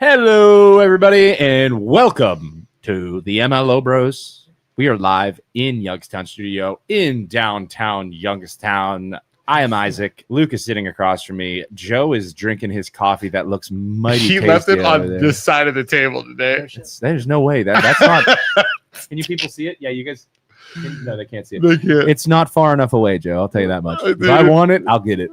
Hello, everybody, and welcome to the MLO Bros. We are live in Youngstown studio in downtown Youngstown. I am Isaac. Luke is sitting across from me. Joe is drinking his coffee that looks mighty tasty. He left it on this side of the table today. There's no way. That's not... Can you people see it? Yeah, you guys... No, they can't see it. They can't. It's not far enough away, Joe. I'll tell you that much. If I want it, I'll get it.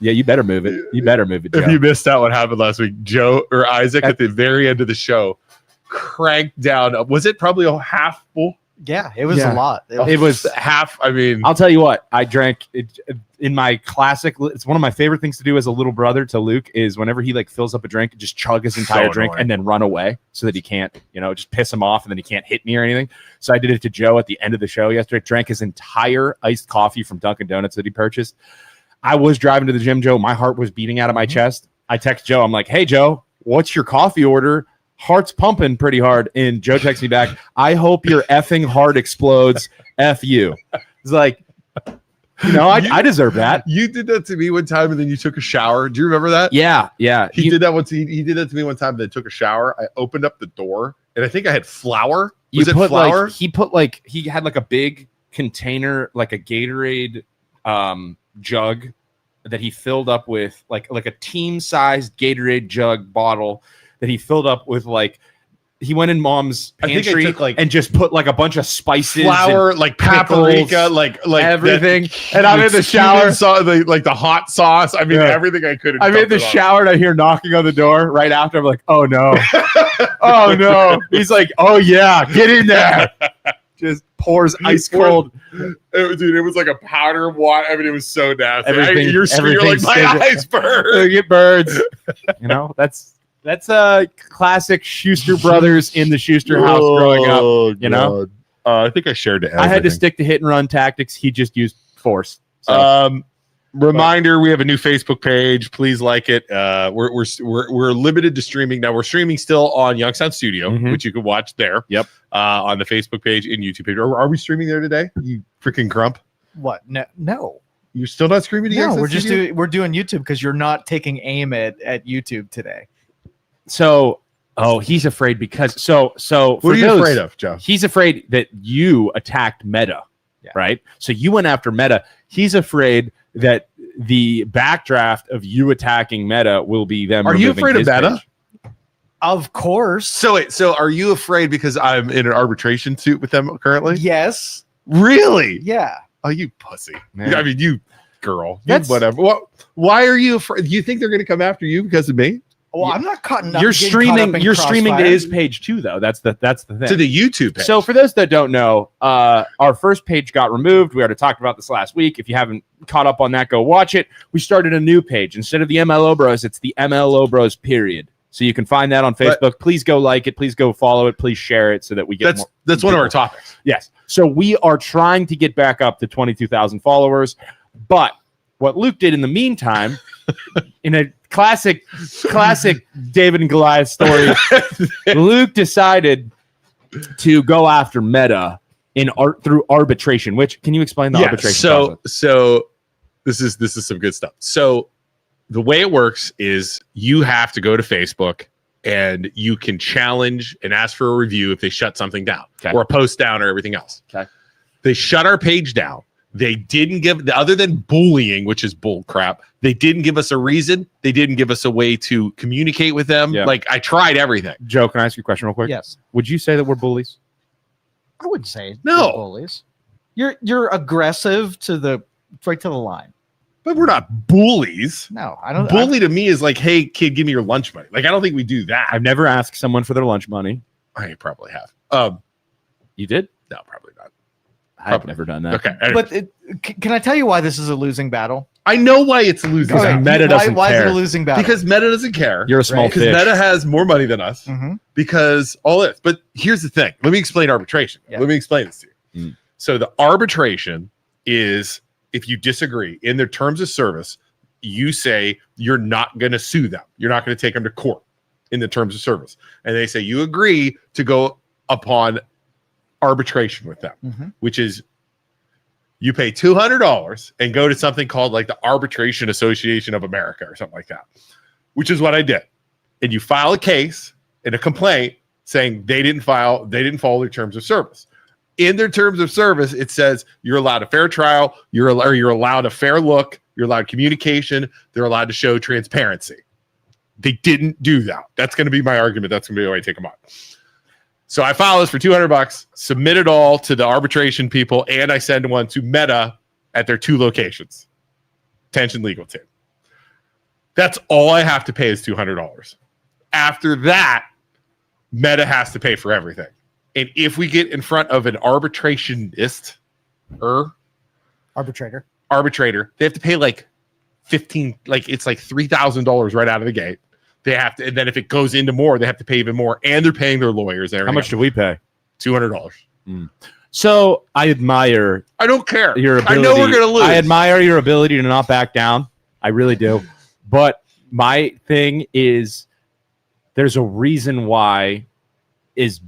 Yeah, you better move it. You better move it, Joe. If you missed out what happened last week, Joe or Isaac at the very end of the show cranked down. Was it probably a half full? Yeah, it was a lot. It was half. I mean, I'll tell you what, I drank it in my classic. It's one of my favorite things to do as a little brother to Luke is whenever he like fills up a drink, just chug his entire drink and then run away so that he can't, just piss him off and then he can't hit me or anything. So I did it to Joe at the end of the show yesterday. Drank his entire iced coffee from Dunkin' Donuts that he purchased. I was driving to the gym, Joe. My heart was beating out of my chest. I text Joe. I'm like, hey, Joe, what's your coffee order? Heart's pumping pretty hard. And Joe texts me back, I hope your effing heart explodes. F you. It's like, I deserve that. You did that to me one time and then you took a shower. Do you remember that? Yeah. He did that once. He did that to me one time and then took a shower. I opened up the door and I think I had flour. Was it flour? He had like a big container, like a Gatorade jug that he filled up with like a team-sized Gatorade jug bottle that he filled up with he went in mom's pantry and just put like a bunch of spices, flour, like paprika, like everything. And I'm in the shower, like the hot sauce. I mean, everything I could. I'm in the shower and I hear knocking on the door right after. I'm like, oh no, oh no. He's like, oh yeah, get in there. Just pours ice cold. It was like a powder water. I mean, it was so nasty. You're like, my eyes burn. It burns. That's a classic Schuster Brothers in the Schuster house growing up. I think I shared it. I had to stick to hit and run tactics. He just used force. So. Reminder: we have a new Facebook page. Please like it. We're limited to streaming now. We're streaming still on Youngstown Studio, which you can watch there. Yep. On the Facebook page and YouTube page. Are we streaming there today? You freaking grump. What? No. You're still not streaming to Youngstown? We're doing YouTube because you're not taking aim at YouTube today. So, he's afraid because so. What are you afraid of, Joe? He's afraid that you attacked Meta, right? So you went after Meta. He's afraid that the backdraft of you attacking Meta will be them. Are you afraid of Meta? Page. Of course. So are you afraid because I'm in an arbitration suit with them currently? Yes. Really? Yeah. Oh, you pussy. Man. I mean, you girl. Whatever. Why are you afraid? Do you think they're going to come after you because of me? Well, I'm not cutting up. You're streaming to his page too, though. That's the thing. To the YouTube page. So for those that don't know, our first page got removed. We already talked about this last week. If you haven't caught up on that, go watch it. We started a new page. Instead of the MLO Bros, it's the MLO Bros period. So you can find that on Facebook. Please go like it. Please go follow it. Please share it so that we get more. That's one of our topics. Yes. So we are trying to get back up to 22,000 followers. But what Luke did in the meantime, in a classic David and Goliath story, Luke decided to go after Meta through arbitration. Which, can you explain the arbitration process? So this is some good stuff. So the way it works is you have to go to Facebook and you can challenge and ask for a review if they shut something down or a post down or everything else. Okay. They shut our page down. They didn't give, other than bullying, which is bull crap, they didn't give us a reason. They didn't give us a way to communicate with them. Yeah. Like, I tried everything. Joe, can I ask you a question real quick? Yes. Would you say that we're bullies? I wouldn't say no. We're bullies. You're aggressive right to the line. But we're not bullies. No, I don't. Bully to me is like, hey, kid, give me your lunch money. Like, I don't think we do that. I've never asked someone for their lunch money. I probably have. You did? No, probably not. I've never done that. Okay. But can I tell you why this is a losing battle? I know why it's a losing battle. Meta doesn't why care. Is it a losing battle? Because Meta doesn't care. You're a small fish. Because Meta has more money than us. Because all this. But here's the thing. Let me explain arbitration. Yeah. Let me explain this to you. So the arbitration is if you disagree in their terms of service, you say you're not going to sue them. You're not going to take them to court in the terms of service. And they say you agree to go upon arbitration with them, which is you pay $200 and go to something called like the Arbitration Association of America or something like that, which is what I did. and you file a case and a complaint saying they didn't follow their terms of service. In their terms of service, it says you're allowed a fair trial, you're allowed a fair look, you're allowed communication, they're allowed to show transparency. They didn't do that. That's going to be my argument. That's going to be the way I take them on. So I file this for $200, submit it all to the arbitration people, and I send one to Meta at their 2 locations. Attention legal team. That's all I have to pay is $200. After that, Meta has to pay for everything. And if we get in front of an arbitrationist Arbitrator, they have to pay like it's like $3,000 right out of the gate. They have to, and then if it goes into more, they have to pay even more, and they're paying their lawyers. How much do we pay? $200. So I admire. I don't care. Your ability. I know we're gonna lose. I admire your ability to not back down. I really do. But my thing is, there's a reason why, as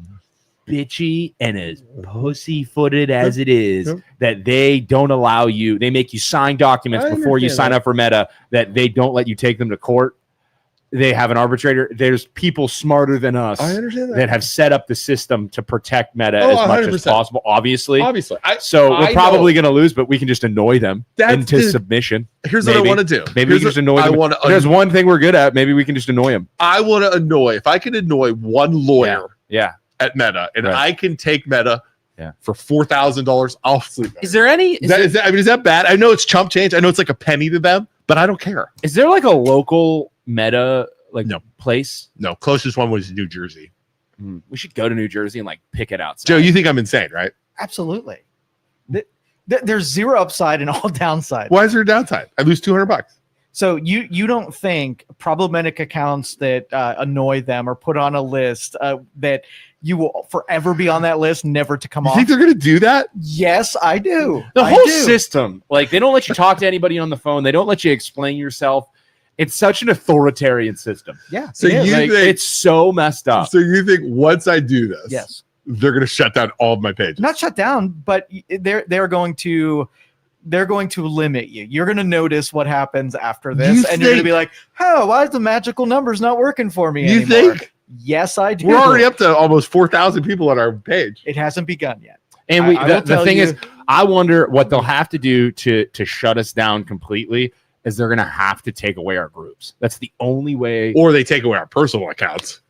bitchy and as pussyfooted as it is, that they don't allow you. They make you sign documents before you sign up for Meta. That they don't let you take them to court. They have an arbitrator. There's people smarter than us that have set up the system to protect Meta as much 100%. As possible. Obviously. We're probably going to lose, but we can just annoy them into submission. Here's what I want to do. Maybe we can just annoy them. There's one thing we're good at. Maybe we can just annoy them. I want to annoy. If I can annoy one lawyer at Meta, and I can take Meta for $4,000, I'll sleep. Is there any? Is that bad? I know it's chump change. I know it's like a penny to them, but I don't care. Is there like a local Meta place? No, closest one was New Jersey. We should go to New Jersey and like pick it outside. Joe, you think I'm insane, right? Absolutely. There's zero upside and all downside. Why is there a downside? I lose $200. So you don't think problematic accounts that annoy them or put on a list that you will forever be on that list, never to come off? You think they're going to do that? Yes, I do. The whole system, like they don't let you talk to anybody on the phone. They don't let you explain yourself. It's such an authoritarian system. Yeah. So you think it's so messed up. So you think once I do this, yes, they're going to shut down all of my pages? Not shut down, but they're going to limit you. You're going to notice what happens after this, and you're going to be like, "Oh, why is the magical numbers not working for me anymore?" You think? Yes, I do. We're already up to almost 4,000 people on our page. It hasn't begun yet. And the thing is, I wonder what they'll have to do to shut us down completely. Is they're going to have to take away our groups. That's the only way. Or they take away our personal accounts.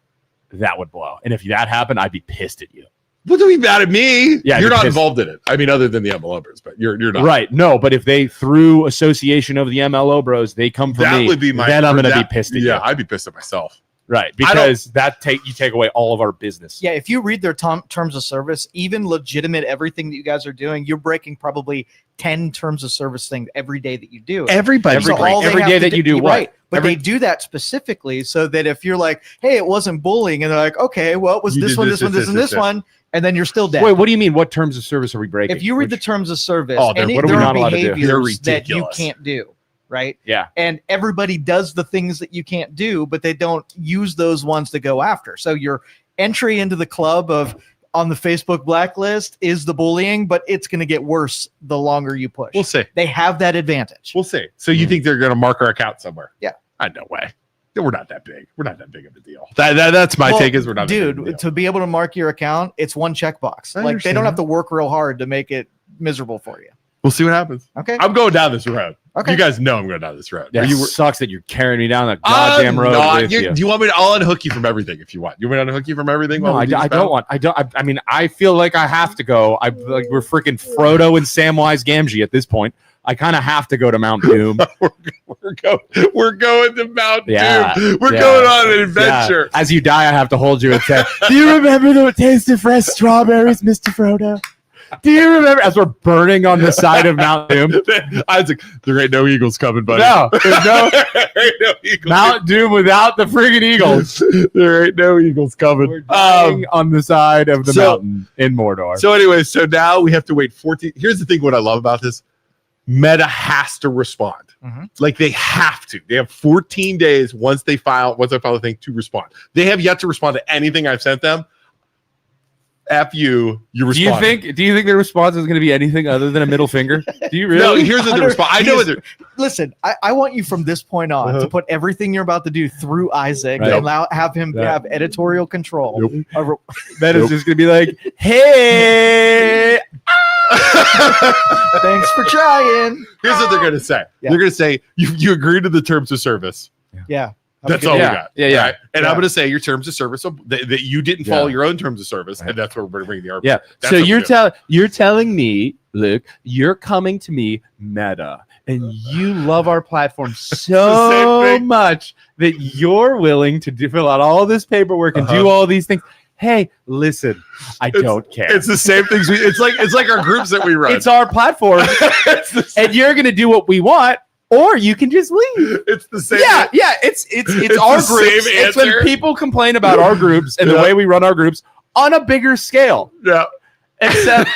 That would blow. And if that happened, I'd be pissed at you. What do we mad at me? Yeah, you're not involved in it. I mean, other than the MLO bros, but you're not. Right. No, but if they, through association of the MLO bros, they come for me, would be then I'm going to be pissed at you. Yeah, I'd be pissed at myself. Right, because you take away all of our business. Yeah, if you read their terms of service, even legitimate everything that you guys are doing, you're breaking probably 10 terms of service things every day that you do. Every day that you do what? Right. But they do that specifically so that if you're like, hey, it wasn't bullying, and they're like, okay, well, it was this one, this one, and then you're still dead. Wait, what do you mean? What terms of service are we breaking? If you read the terms of service, what are we not allowed to do? Behaviors that you can't do. Right. Yeah. And everybody does the things that you can't do, but they don't use those ones to go after. So your entry into the club on the Facebook blacklist is the bullying, but it's going to get worse the longer you push. We'll see. They have that advantage. We'll see. So you think they're going to mark our account somewhere? Yeah. No way. We're not that big. We're not that big of a deal. That's my take. Is we're not. Dude, to be able to mark your account, it's one checkbox. Like they don't have to work real hard to make it miserable for you. We'll see what happens. Okay. I'm going down this road. Okay. You guys know I'm going down this road. Yeah, sucks that you're carrying me down that goddamn road with you. Do you want me to? I'll unhook you from everything if you want. You want me to unhook you from everything? No, I don't want. I mean, I feel like I have to go. We're freaking Frodo and Samwise Gamgee at this point. I kind of have to go to Mount Doom. we're going to Mount Doom. We're going on an adventure. Yeah. As you die, I have to hold you and say, "Do you remember the taste of fresh strawberries, Mr. Frodo? Do you remember?" As we're burning on the side of Mount Doom. I was like, there ain't no eagles coming, buddy. No, there's no, there ain't no eagles. Mount Doom without the friggin' eagles. There ain't no eagles coming. We're dying on the side of the mountain in Mordor. So anyway, so now we have to wait 14. Here's the thing, what I love about this. Meta has to respond. Mm-hmm. Like they have to. They have 14 days once I file the thing to respond. They have yet to respond to anything I've sent them. F you Do respond. you think the response is going to be anything other than a middle finger? Do you really? No, here's the response. I know what Listen, I want you from this point on to put everything you're about to do through Isaac and have him have editorial control. That is just going to be like, hey. Thanks for trying. Here's what they're going to say. Yeah. They're going to say, you agree to the terms of service. Yeah. That's all we got. Yeah. Right? And I'm going to say your terms of service, that you didn't follow your own terms of service, and that's where we're going to bring the arbitration. Yeah. So you're telling me, Luke, you're coming to me, Meta, and you love our platform so much that you're willing to fill out all this paperwork and do all these things. Hey, listen, I don't care. It's the same things. It's like our groups that we run. It's our platform, and you're going to do what we want. Or you can just leave. It's the same. Yeah. It's our groups. It's when people complain about our groups and the way we run our groups on a bigger scale. Yeah. Except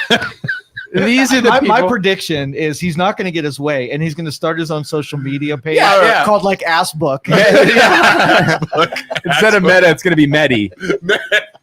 these are the people. My prediction is he's not going to get his way, and he's going to start his own social media page called like Ass Book. Instead of Meta, it's going to be Medi.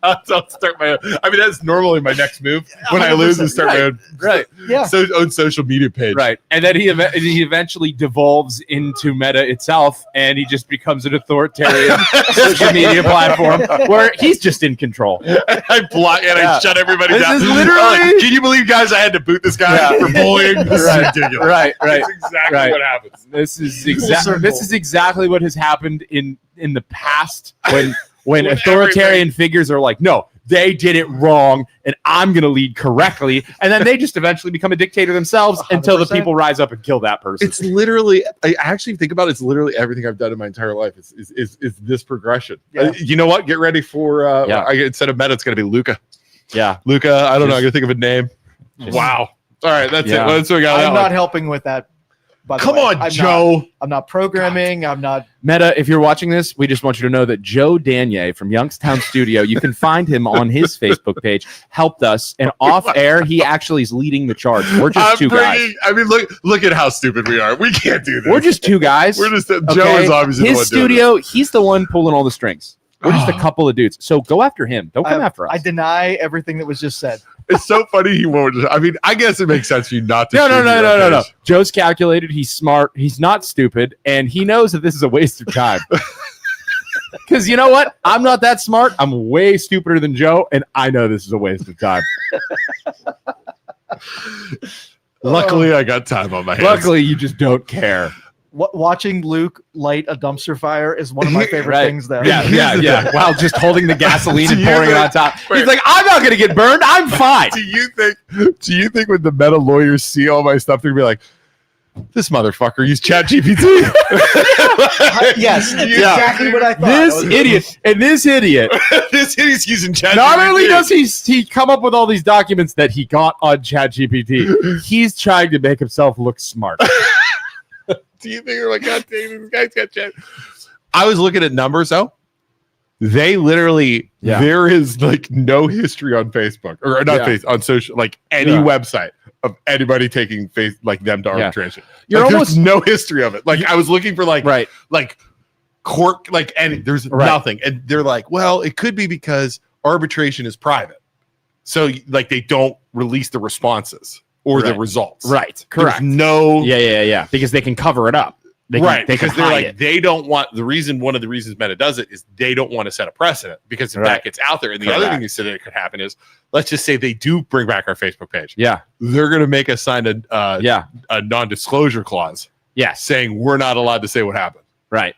I'll start my own. I mean, that's normally my next move when I lose and start my own. Right. Yeah. Own social media page. Right. And then he eventually devolves into Meta itself, and he just becomes an authoritarian social media platform where he's just in control. I block and I shut everybody This down. is literally. Can you believe, guys? I had to boot this guy for bullying. This is ridiculous. Right. That's exactly what happens. This is exactly what has happened in the past when authoritarian figures are like, no, they did it wrong, and I'm going to lead correctly, and then they just eventually become a dictator themselves 100%. Until the people rise up and kill that person. It's literally, I actually think about it, it's literally everything I've done in my entire life is this progression. Yeah. You know what? Get ready for instead of Meta, it's going to be Luca. Yeah, Luca. I don't know. I got to think of a name. Wow. All right, that's it. What else we got? I'm not helping with that. By the Come way. on, Joe. I'm not programming. God. I'm not. Meta, if you're watching this, we just want you to know that Joe Danyi from Youngstown Studio, you can find him on his Facebook page, helped us. And off air, he actually is leading the charge. We're just two guys. I mean, look at how stupid we are. We can't do this. We're just two guys. Joe is obviously his studio. He's the one pulling all the strings. We're just a couple of dudes. So go after him. Don't come after us. I deny everything that was just said. It's so funny he won't. I mean, I guess it makes sense for you not to. No. Joe's calculated. He's smart. He's not stupid, and he knows that this is a waste of time. Because you know what? I'm not that smart. I'm way stupider than Joe, and I know this is a waste of time. Luckily, I got time on my hands. Luckily, you just don't care. Watching Luke light a dumpster fire is one of my favorite things, though. Yeah. While just holding the gasoline and pouring it on top. He's like, I'm not going to get burned. I'm fine. Do you think when the Meta lawyers see all my stuff, they're going to be like, this motherfucker used ChatGPT? Yes, exactly what I thought. This idiot this idiot's using ChatGPT. Not only does he come up with all these documents that he got on ChatGPT, he's trying to make himself look smart. Do you think you're like, God dang, this guy's got chat? I was looking at numbers though. They literally, there is like no history on Facebook or not Facebook, on social, like any website of anybody taking them to arbitration. You're there's no history of it. Like I was looking for like court, and there's nothing. And they're like, well, it could be because arbitration is private. So like they don't release the responses or the results. Right. Correct. There's no. Yeah. Because they can cover it up. Because they're like, they don't want one of the reasons Meta does it is they don't want to set a precedent because if that gets out there. And the other thing they said that could happen is, let's just say they do bring back our Facebook page. Yeah. They're going to make us sign a non-disclosure clause. Yeah. Saying we're not allowed to say what happened. Right.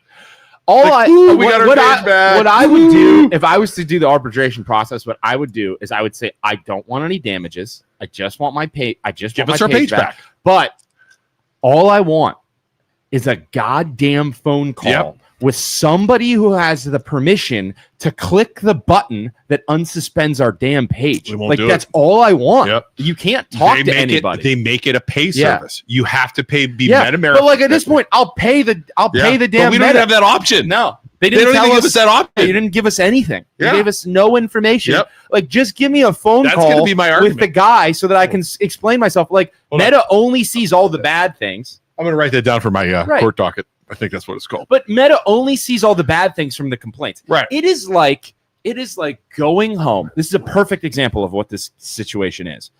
What I would do if I was to do the arbitration process, what I would do is I would say, I don't want any damages. I just want my pay. I just give want us my our page back. But all I want is a goddamn phone call with somebody who has the permission to click the button that unsuspends our damn page. Like that's all I want. Yep. You can't talk to anybody. They make it a pay service. You have to pay. Meta. But like at this point, I'll pay the damn. But we don't have that option. No. They didn't even give us that option. They didn't give us anything. They gave us no information. Yep. Like, just give me a phone That's call gonna be my argument. with the guy so that I can explain myself. Like, Meta only sees all the bad things. I'm going to write that down for my court docket. I think that's what it's called. But Meta only sees all the bad things from the complaints. Right. It is like It is like going home. This is a perfect example of what this situation is.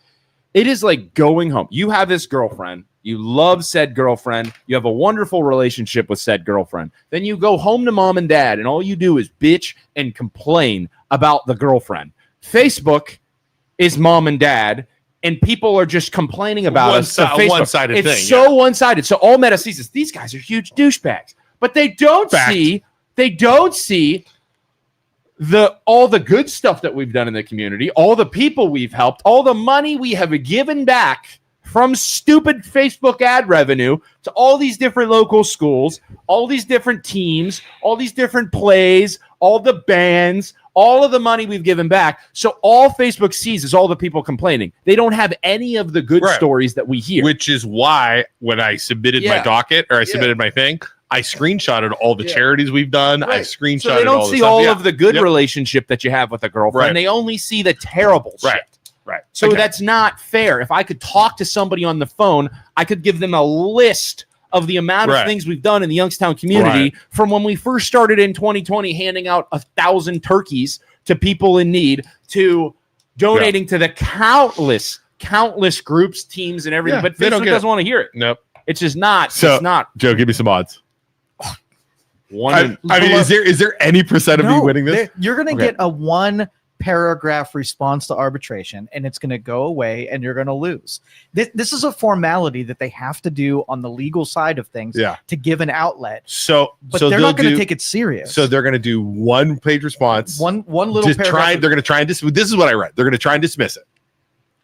It is like going home. You have this girlfriend. You love said girlfriend. You have a wonderful relationship with said girlfriend. Then you go home to mom and dad, and all you do is bitch and complain about the girlfriend. Facebook is mom and dad, and people are just complaining about us. One-sided thing. It's so one-sided. So all Meta sees is these guys are huge douchebags, but they don't see all the good stuff that we've done in the community, all the people we've helped, all the money we have given back from stupid Facebook ad revenue to all these different local schools, all these different teams, all these different plays, all the bands, all of the money we've given back. So all Facebook sees is all the people complaining. They don't have any of the good stories that we hear. Which is why when I submitted my docket or I submitted my thing, I screenshotted all the charities we've done. I screenshotted so they don't all see all of the good relationship that you have with a girlfriend. They only see the terrible shit. Right. So that's not fair. If I could talk to somebody on the phone, I could give them a list of the amount of things we've done in the Youngstown community from when we first started in 2020, handing out 1,000 turkeys to people in need, to donating to the countless groups, teams, and everything. But Facebook doesn't want to hear it. Nope. It's just not. So, it's not. Joe, give me some odds. I mean, is there any percent of me winning this? You're going to get a 1-paragraph response to arbitration, and it's going to go away, and you're going to lose. This is a formality that they have to do on the legal side of things to give an outlet. But they're not going to take it serious. So they're going to do 1-page response. One little paragraph. They're going to try and this is what I read. They're going to try and dismiss it.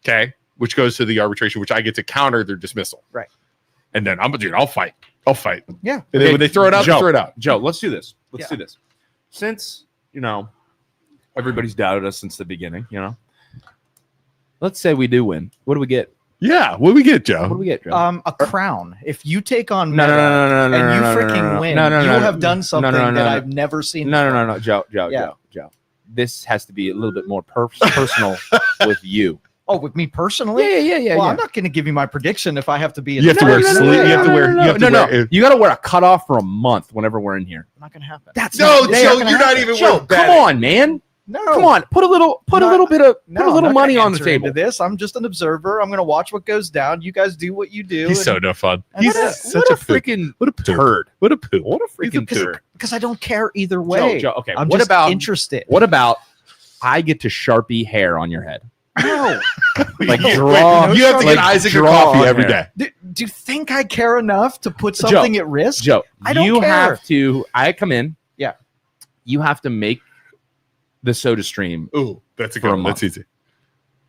Okay, which goes to the arbitration, which I get to counter their dismissal. Right. And then I'll fight. Yeah. And then when they throw it out, Joe, they throw it out. Joe, let's do this. Let's do this. Since, everybody's doubted us since the beginning, let's say we do win. What do we get? Yeah. What do we get, Joe? What do we get, Joe? A crown. If you take on No, and you freaking win, you will have done something that I've never seen. No, Joe. This has to be a little bit more personal with you. Oh, with me personally? Yeah. Well, I'm not going to give you my prediction if I have to be. You have to wear sleeves. You have to wear. You got to wear a cutoff for a month whenever we're in here. Not going to happen. Joe. You're not even. Joe, come on, man. No, come on. Put a little money on the table. This. I'm just an observer. I'm going to watch what goes down. You guys do what you do. He's so no fun. He's such a freaking turd. What a poo. What a freaking turd. Because I don't care either way. Joe, okay. I'm just interested. What about I get to Sharpie hair on your head? No. Like draw. You have to get Isaac a coffee every day. Do you think I care enough to put something at risk? Joe, I don't care. Have to. I come in. Yeah. You have to make the soda stream. Ooh, that's a good one. That's easy.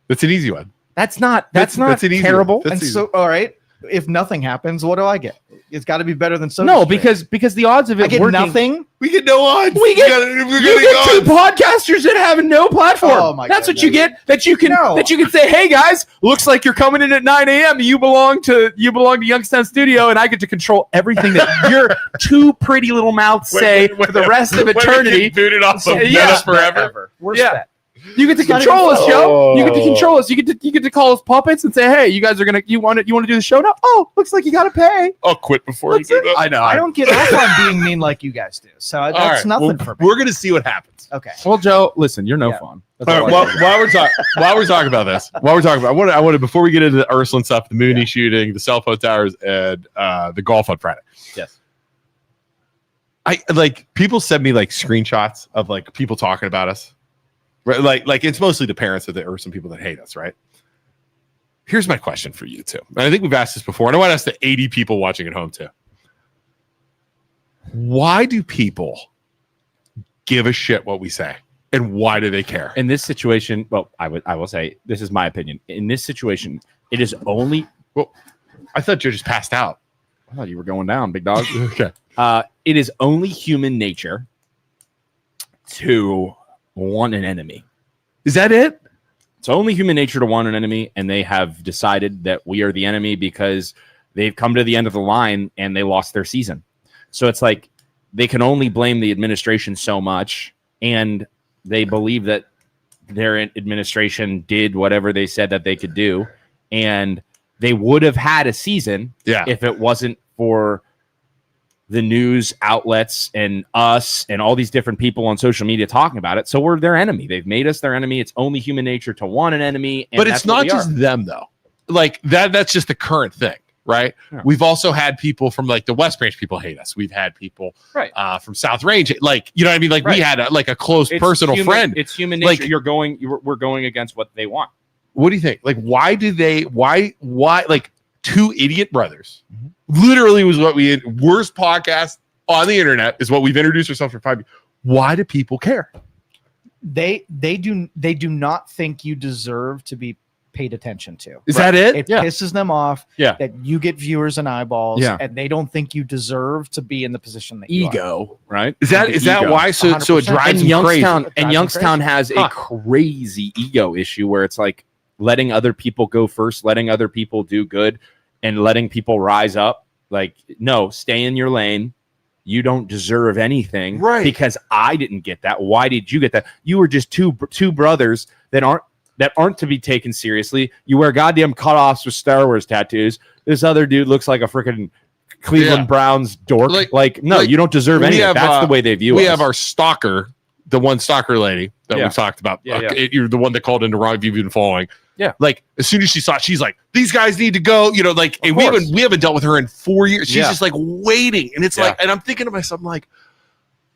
That's an easy one. That's not terrible. And so, all right. If nothing happens, what do I get? It's got to be better than soda. No, stream. because the odds of it I get working, nothing. We get no odds. You get 2 podcasters that have no platform. Oh my That's God, what you get. That you can say, hey guys, looks like you're coming in at 9 a.m. You belong to Youngstown Studio, and I get to control everything that your 2 pretty little mouths say for the rest of eternity. Booted off of Menace forever. Worst bet. You get to control us, Joe. You get to control us. You get to call us puppets and say, "Hey, you guys are you want to do the show now? Oh, looks like you got to pay." I'll quit before you do that. I know. I don't get off on being mean like you guys do. So that's nothing for me. We're gonna see what happens. Okay. Well, Joe, listen, you're no fun. All right. While we're talking about this, I wanted before we get into the Ursuline stuff, the Mooney shooting, the cell phone towers, and the golf on Friday. Yes. I people send me screenshots of people talking about us. Right, like it's mostly the parents of the Ursuline people that hate us, right? Here's my question for you too. And I think we've asked this before, and I want to ask the 80 people watching at home too. Why do people give a shit what we say? And why do they care? In this situation, well, I will say this is my opinion. In this situation, it is only I thought you just passed out. I thought you were going down, big dog. Okay. It is only human nature to want an enemy. Is that it? It's only human nature to want an enemy, and they have decided that we are the enemy because they've come to the end of the line and they lost their season. So it's like they can only blame the administration so much, and they believe that their administration did whatever they said that they could do, and they would have had a season if it wasn't for the news outlets and us and all these different people on social media talking about it. So we're their enemy. They've made us their enemy. It's only human nature to want an enemy. And but it's not just them though. Like that's just the current thing, right? Yeah. We've also had people from like the West Branch people hate us. We've had people from South Range, like, you know what I mean? Like we had a close personal friend. It's human nature. Like, we're going against what they want. What do you think? Like, why like two idiot brothers, literally was what we had. Worst podcast on the internet is what we've introduced ourselves for 5 years. Why do people care? They do not think you deserve to be paid attention to. Is that it? It pisses them off that you get viewers and eyeballs, and they don't think you deserve to be in the position that you are. Right? Is that why? So it drives them crazy. And Youngstown has a crazy ego issue where it's like letting other people go first, letting other people do good, and letting people rise up. Like, no, stay in your lane. You don't deserve anything, right? Because I didn't get that. Why did you get that? You were just two brothers that aren't to be taken seriously. You wear goddamn cutoffs with Star Wars tattoos. This other dude looks like a freaking Cleveland Browns dork. No, you don't deserve anything. That's the way they view us. We have our stalker, the one stalker lady that we've talked about. You're the one that called into Ron. You've been following. Yeah. Like, as soon as she saw it, she's like, these guys need to go. You know, like, and we haven't dealt with her in 4 years. She's just like waiting. And it's like, and I'm thinking to myself, I'm like,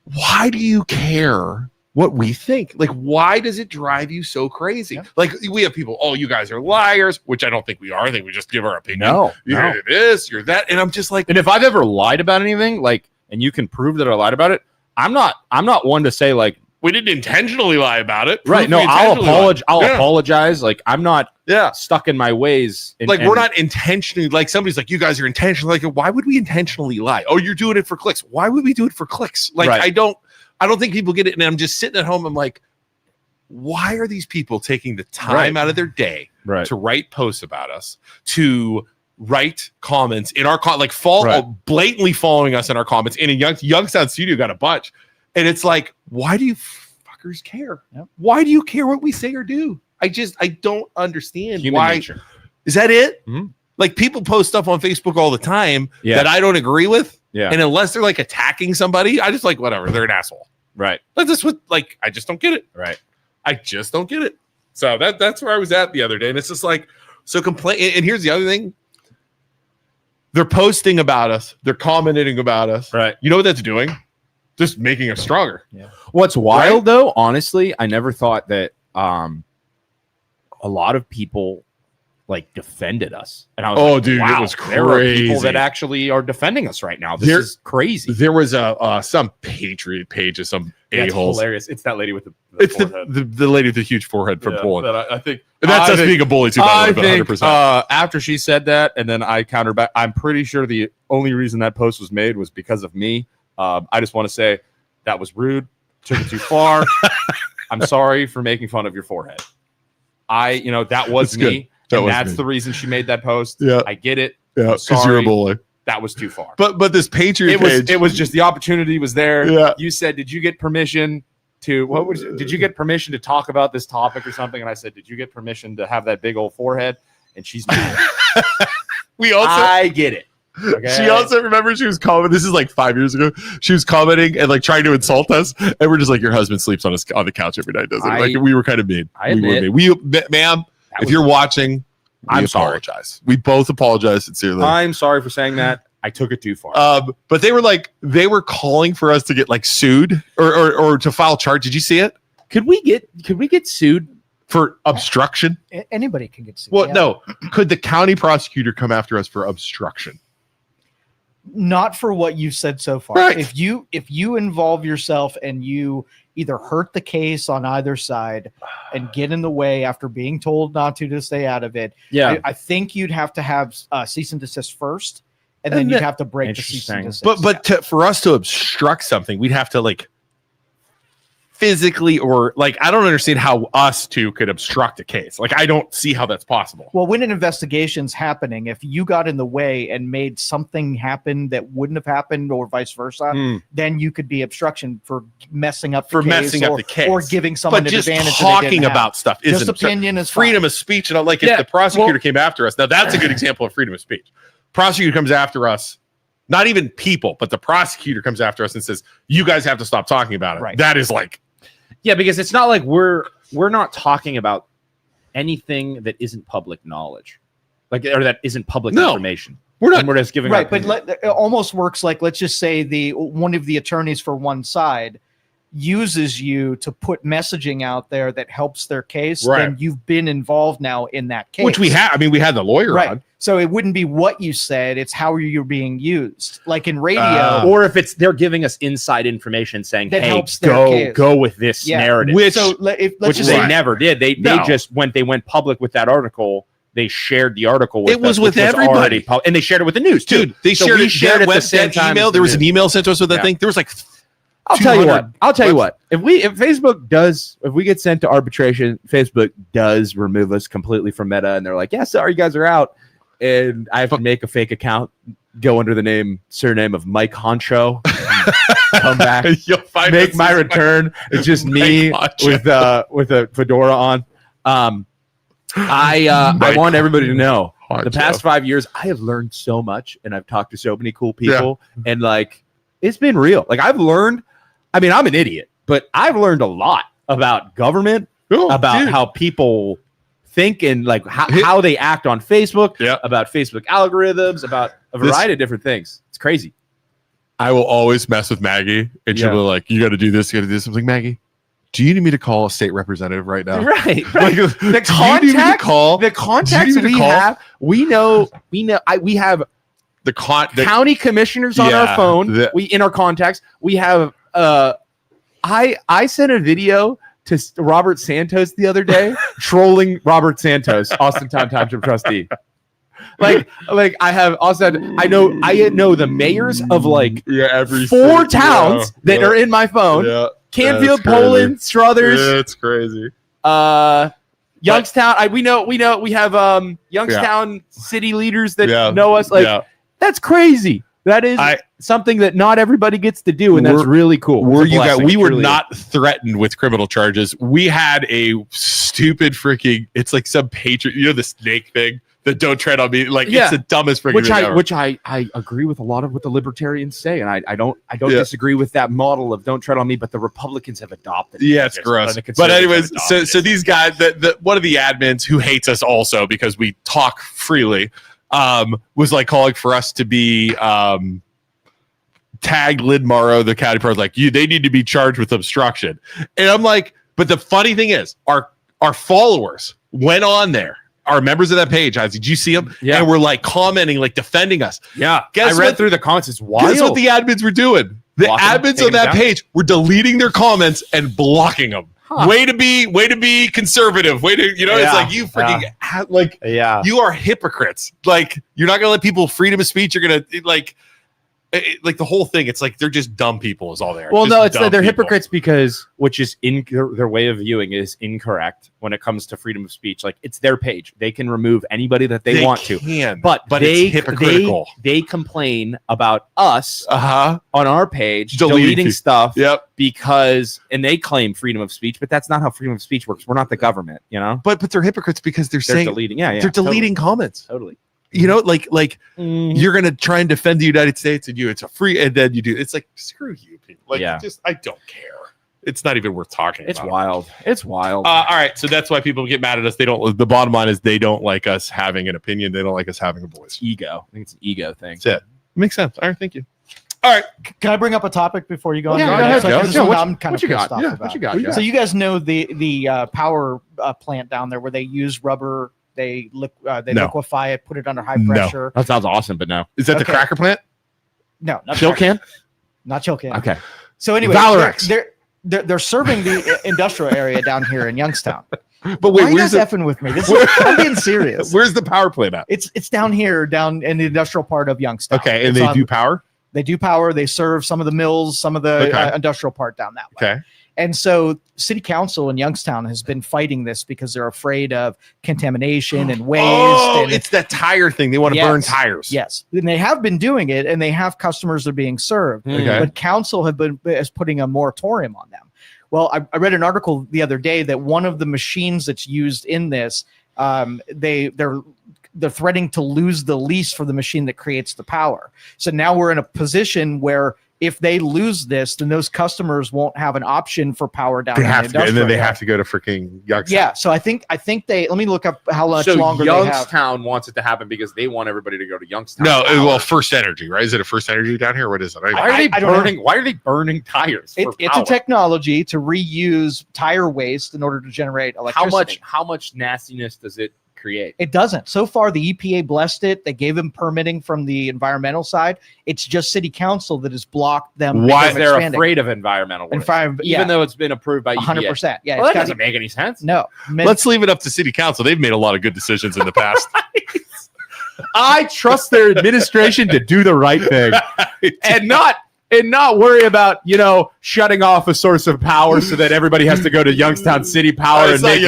why do you care what we think? Like, why does it drive you so crazy? Yeah. Like, we have people, oh, you guys are liars, which I don't think we are. I think we just give our opinion. No. You're this, you're that. And I'm just like, and if I've ever lied about anything, like, and you can prove that I lied about it, I'm not one to say, like, we didn't intentionally lie about it. Right. No, I'll apologize. Like, I'm not stuck in my ways. We're not intentionally, like, somebody's like, you guys are intentionally, like, why would we intentionally lie? Oh, you're doing it for clicks. Why would we do it for clicks? Like, I don't think people get it. And I'm just sitting at home. I'm like, why are these people taking the time out of their day to write posts about us, to write comments in our blatantly following us in our comments? In a Youngstown studio got a bunch. And it's like, why do you fuckers care? Yep. Why do you care what we say or do? I don't understand. Human nature. Is that it? Mm-hmm. Like, people post stuff on Facebook all the time that I don't agree with. Yeah. And unless they're like attacking somebody, I just like, whatever, they're an asshole. Right. But this what, like, I just don't get it. Right. I just don't get it. So that's where I was at the other day. And it's just like, so complain. And here's the other thing. They're posting about us. They're commenting about us. Right. You know what that's doing? Just making us stronger. Yeah. What's wild though, honestly, I never thought that a lot of people like defended us. And I was like, dude, wow, it was crazy. There are people that actually are defending us right now. This is crazy. There was some Patriot page of some a-holes. Hilarious. It's that lady with the forehead. the lady with the huge forehead from Poland. I think that's us being a bully too. I think 100%. After she said that, and then I countered back, I'm pretty sure the only reason that post was made was because of me. I just want to say that was rude. Took it too far. I'm sorry for making fun of your forehead. That was me. That's the reason she made that post. Yeah. I get it. Yeah, because you're a bully. That was too far. But this Patriot page. It was just the opportunity was there. Yeah. You said, did you get permission to did you get permission to talk about this topic or something? And I said, did you get permission to have that big old forehead? And she's I get it. Okay. She also, remember, she was commenting, this is like 5 years ago, she was commenting and like trying to insult us, and we're just like, your husband sleeps on the couch every night, doesn't he? Like, we were kind of mean. Ma'am, if you're watching, I'm apologize. We both apologize sincerely. I'm sorry for saying that. I took it too far. But they were calling for us to get like sued or to file charge. Did you see it? Could we get sued for obstruction? Anybody can get sued. Well, no. Could the county prosecutor come after us for obstruction? Not for what you said so far. Right. If you involve yourself and you either hurt the case on either side and get in the way after being told not to stay out of it, I think you'd have to have cease and desist first, and then you'd have to break the cease and desist. But for us to obstruct something, we'd have to like physically, or like, I don't understand how us two could obstruct a case. Like, I don't see how that's possible. Well, when an investigation's happening, if you got in the way and made something happen that wouldn't have happened, or vice versa, then you could be obstruction for messing up the case, or giving someone an advantage. Just talking about stuff isn't opinion is freedom of speech. And like, if the prosecutor came after us, now that's a good example of freedom of speech. Prosecutor comes after us, not even people, but the prosecutor comes after us and says, you guys have to stop talking about it. Right. That is like, Yeah, because it's not like we're not talking about anything that isn't public knowledge, like, or that isn't public information. We're not. And we're just giving Right, but it almost works like, let's just say one of the attorneys for one side uses you to put messaging out there that helps their case, Right. then you've been involved now in that case. Which we have. I mean, we had the lawyer Right. on. So it wouldn't be what you said, it's how you're being used. Like in radio, or if they're giving us inside information saying, That hey, helps their case. go with this narrative. Which- so let's Which just they say, never did. They just went public with that article. They shared the article with It was us, with which everybody. already and they shared it with the news too. Dude, they So shared we it. shared it at the same that time email. as There was the an news. email sent to us with that Yeah. thing. There was like, I'll tell you 200 what. If Facebook if we get sent to arbitration, Facebook does remove us completely from Meta, and they're like, yeah, sorry, you guys are out, and I have to make a fake account, go under the surname of Mike Honcho, and come back, you'll find make us my as return. It's just me Mike Honcho. with a fedora on. I Mike want everybody to know the Honcho. past 5 years, I have learned so much, and I've talked to so many cool people, and like it's been real. Like I've learned. I mean, I'm an idiot, but I've learned a lot about government, about how people think, and like how they act on Facebook, about Facebook algorithms, about a variety of different things. It's crazy. I will always mess with Maggie, and she'll be like, you got to do this, you got to do this. I'm like, Maggie, do you need me to call a state representative right now? Right. Like, The contacts we have, we have the county commissioners on our phone. We in our contacts. We have I sent a video to Robert Santos the other day trolling Robert Santos, Austintown Township trustee. Like I have also I know the mayors of like every 4 towns that are in my phone. Yeah. Canfield, Poland, Struthers. Yeah, it's crazy. Youngstown. We have Youngstown city leaders that know us. Like that's crazy. That is something that not everybody gets to do, and that's really cool. We were not threatened with criminal charges. We had a stupid freaking. It's like some patriot. The snake thing. The don't tread on me. Like it's the dumbest freaking thing ever. Which I agree with a lot of what the libertarians say, and I don't disagree with that model of don't tread on me. But the Republicans have adopted it. Yeah, it's gross. But anyways, so these guys, one of the admins who hates us also because we talk freely. Was like calling for us to be tagged Lynn Morrow, the county pro, like they need to be charged with obstruction. And I'm like, but the funny thing is, our followers went on there, our members of that page. Did you see them? Yeah. And we're like commenting, like defending us. Yeah. Guess I read through the comments. It's wild. Guess what the admins were doing? The admins on that page were deleting their comments and blocking them. Huh. Way to be conservative. It's like you freaking you are hypocrites. Like you're not gonna let people freedom of speech. You're gonna like the whole thing. It's like they're just dumb people is all they are. Well, just no, it's dumb they're people. hypocrites because which is their way of viewing is incorrect when it comes to freedom of speech. Like it's their page. They can remove anybody that they want to. But it's hypocritical. They complain about us on our page Deleting stuff. Yep. Because they claim freedom of speech, but that's not how freedom of speech works. We're not the government, But they're hypocrites because they're saying deleting. They're deleting comments. Totally. You're gonna try and defend the United States and it's a free, and then you do. It's like screw you, people. Like I don't care. It's not even worth talking. It's about. wild. It's wild. All right, so that's why people get mad at us. They don't. The bottom line is they don't like us having an opinion. They don't like us having a voice. Ego. I think it's an ego thing. That's it. Makes sense. All right, thank you. All right, can I bring up a topic before you go on? Yeah, go ahead, This Joe. one I'm kind of pissed off about. What you got? So you guys know the power plant down there where they use rubber, they liquefy it, put it under high pressure. That sounds awesome, but no. Is that the cracker plant? No, not Chilcan? Not Chilcan. Okay. So anyway, Valorex. They're serving the industrial area down here in Youngstown. But wait, why are you guys effing with me? I'm being serious. Where's the power plant at? It's down here, down in the industrial part of Youngstown. Okay, and they do power? They do power. They serve some of the mills, some of the industrial part down that way. Okay. And so city council in Youngstown has been fighting this because they're afraid of contamination and waste. Oh, and it's that tire thing. They want to burn tires. Yes. And they have been doing it, and they have customers that are being served. Okay. But council is putting a moratorium on them. Well, I read an article the other day that one of the machines that's used in this, they're they're threatening to lose the lease for the machine that creates the power. So now we're in a position where if they lose this, then those customers won't have an option for power down. They have to go, and then they have to go to freaking Youngstown. Yeah, so I think they. Let me look up how much longer Youngstown wants it to happen because they want everybody to go to Youngstown. No, well, First Energy, right? Is it a First Energy down here? What is it? Why are they burning tires? It's a technology to reuse tire waste in order to generate electricity. How much nastiness does it create? It doesn't. So far, the EPA blessed it. They gave them permitting from the environmental side. It's just city council that has blocked them. Why they're afraid of environmental, even though it's been approved by EPA. 100%. Yeah, well, that doesn't make any sense. No. Let's leave it up to city council. They've made a lot of good decisions in the past. I trust their administration to do the right thing and not worry about, shutting off a source of power so that everybody has to go to Youngstown City Power and make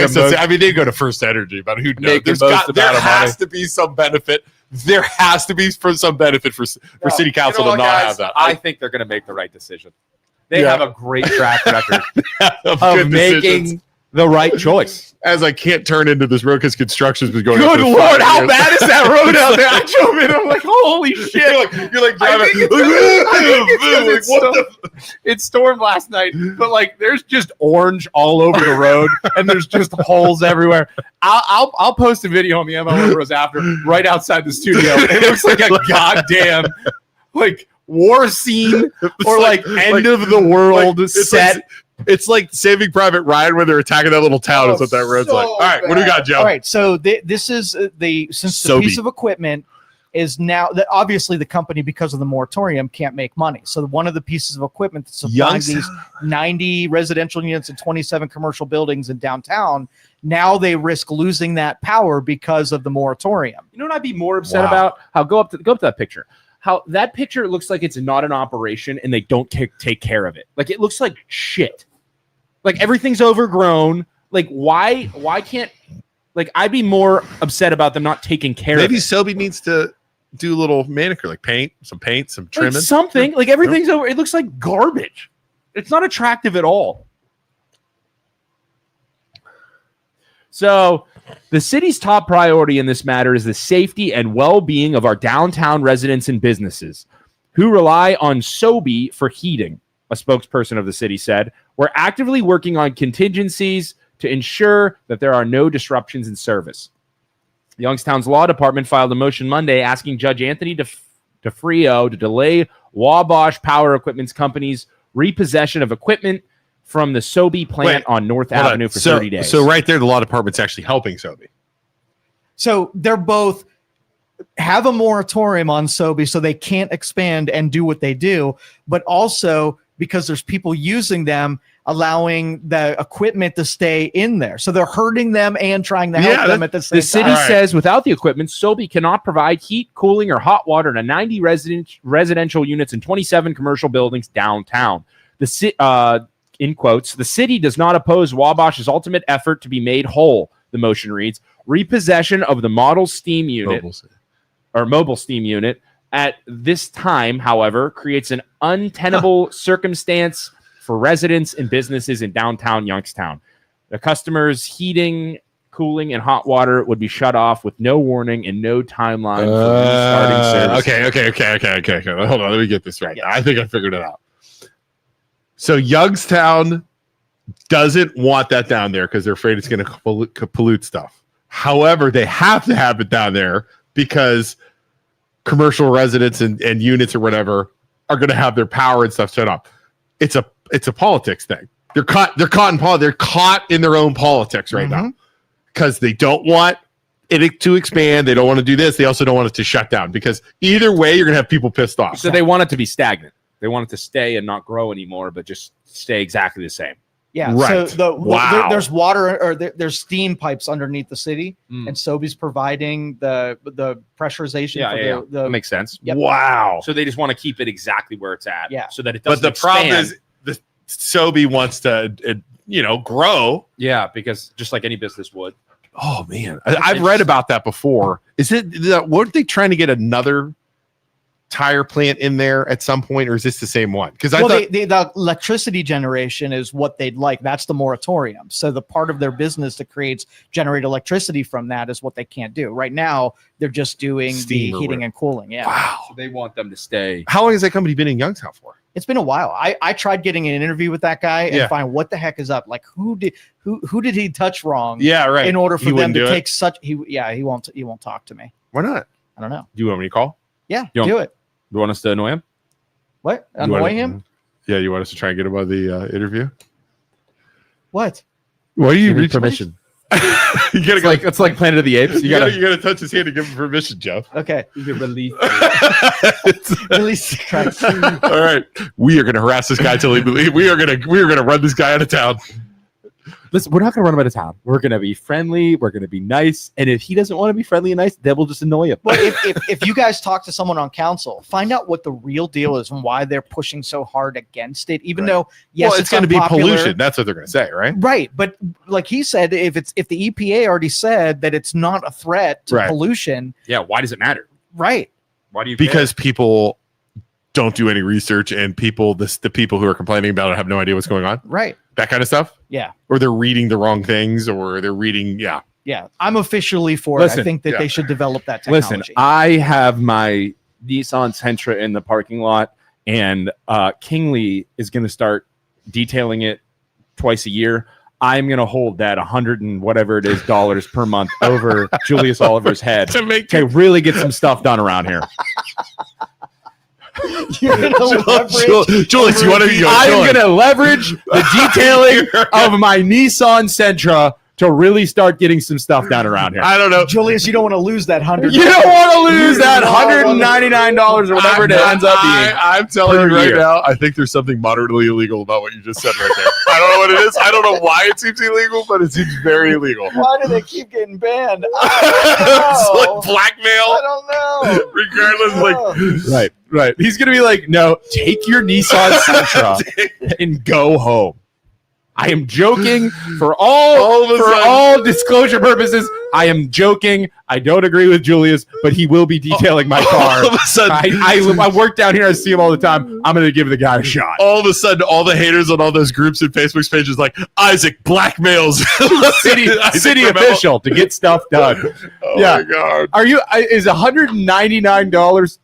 they go to First Energy, but who knows? There has to be some benefit. There has to be some benefit for city council to not have that. I think they're going to make the right decision. They have a great track record of making the right choice. As I can't turn into this road because construction's been going. Good Lord, how bad is that road out there? I drove in. I'm like, holy shit! You're like driving. It stormed last night, but there's just orange all over the road, and there's just holes everywhere. I'll post a video on the MLO Bros after, right outside the studio. It looks like a goddamn war scene or end of the world set. It's like Saving Private Ryan when they're attacking that little town. Is what that road's like. All right, what do we got, Joe? All right, so this is the piece of equipment is now that obviously the company, because of the moratorium, can't make money. So one of the pieces of equipment that's supplying these 90 residential units and 27 commercial buildings in downtown, now they risk losing that power because of the moratorium. You know what I'd be more upset about? Go up to that picture. How that picture looks like it's not an operation and they don't take care of it. It looks like shit. Everything's overgrown. Why can't I'd be more upset about them not taking care of it. Maybe Sobe needs to do a little manicure, paint, some trimming. Something. Everything's over. It looks like garbage. It's not attractive at all. So the city's top priority in this matter is the safety and well-being of our downtown residents and businesses who rely on Sobe for heating, a spokesperson of the city said. We're actively working on contingencies to ensure that there are no disruptions in service. Youngstown's law department filed a motion Monday asking Judge Anthony DeFrio to delay Wabash Power Equipment Company's repossession of equipment from the Sobe plant on North Avenue for 30 days. So right there, the law department's actually helping Sobe. So they're both have a moratorium on Sobe so they can't expand and do what they do, but also because there's people using them, allowing the equipment to stay in there. So they're hurting them and trying to help them at the same time. The city says without the equipment, Sobe cannot provide heat, cooling, or hot water to 90 residential units and 27 commercial buildings downtown. In quotes, the city does not oppose Wabash's ultimate effort to be made whole, the motion reads. Repossession of the mobile steam unit at this time, however, creates an untenable circumstance for residents and businesses in downtown Youngstown. The customers' heating, cooling, and hot water would be shut off with no warning and no timeline for restarting service. Okay. Hold on, let me get this right. I think I figured it out. So Youngstown doesn't want that down there because they're afraid it's going to pollute stuff. However, they have to have it down there because commercial residents and units or whatever are going to have their power and stuff shut off. It's a politics thing. They're caught in their own politics right now because they don't want it to expand. They don't want to do this. They also don't want it to shut down because either way, you're going to have people pissed off. So they want it to be stagnant. They want it to stay and not grow anymore, but just stay exactly the same. Yeah. Right. So there's water or there's steam pipes underneath the city, and Sobe's providing the pressurization. That makes sense. Yep. Wow. So they just want to keep it exactly where it's at. Yeah. So that it doesn't. But the problem is the Sobe wants to, grow. Yeah, because just like any business would. Oh man, I've read about that before. Is it? Weren't they trying to get another tire plant in there at some point, or is this the same one? Because the electricity generation is what they'd like. That's the moratorium. So the part of their business that generate electricity from that is what they can't do right now. They're just doing the heating and cooling. Yeah. Wow. So they want them to stay. How long has that company been in Youngstown for? It's been a while. I tried getting an interview with that guy and find what the heck is up. Like who did he touch wrong? Yeah, right. In order for them to take he won't talk to me. Why not? I don't know. Do you want me to call? Yeah, do it. You want us to annoy him? What? Annoy him? Yeah, you want us to try and get him on the interview? What? Why are you need permission? You gotta it's like Planet of the Apes. You gotta touch his hand to give him permission, Joe. Okay. You can release. Release the Christ. All right, we are gonna harass this guy till we are gonna run this guy out of town. Listen, we're not going to run him out of town. We're going to be friendly. We're going to be nice. And if he doesn't want to be friendly and nice, then we'll just annoy him. Well, if you guys talk to someone on council, find out what the real deal is and why they're pushing so hard against it. Even though, yes, it's going to be pollution. That's what they're going to say, right? Right. But like he said, if the EPA already said that it's not a threat to pollution. Yeah. Why does it matter? Right. Why do you? Because people don't do any research, and the people who are complaining about it have no idea what's going on. Right. That kind of stuff. Yeah. Or they're reading the wrong things, or they're reading. Yeah. Yeah. I'm officially for it. I think that they should develop that technology. Listen, I have my Nissan Sentra in the parking lot, and Kingsley is going to start detailing it twice a year. I'm going to hold that 100 and whatever it is dollars per month over Julius Oliver's head to really get some stuff done around here. You're gonna leverage Julius, you want to go? I'm going to leverage the detailing of my Nissan Sentra to really start getting some stuff done around here. I don't know. Julius, you don't want to lose that $100. You don't want to lose that $199 or whatever it ends up being. I'm telling you right now, I think there's something moderately illegal about what you just said right there. I don't know what it is. I don't know why it seems illegal, but it seems very illegal. Why do they keep getting banned? It's like blackmail. I don't know. Regardless, Right. He's going to be like, no, take your Nissan Sentra and go home. I am joking for all disclosure purposes. I am joking. I don't agree with Julius, but he will be detailing my car. All of a sudden, I work down here. I see him all the time. I'm going to give the guy a shot. All of a sudden, all the haters on all those groups and Facebook's pages like Isaac blackmails city official to get stuff done. Oh my God! Is $199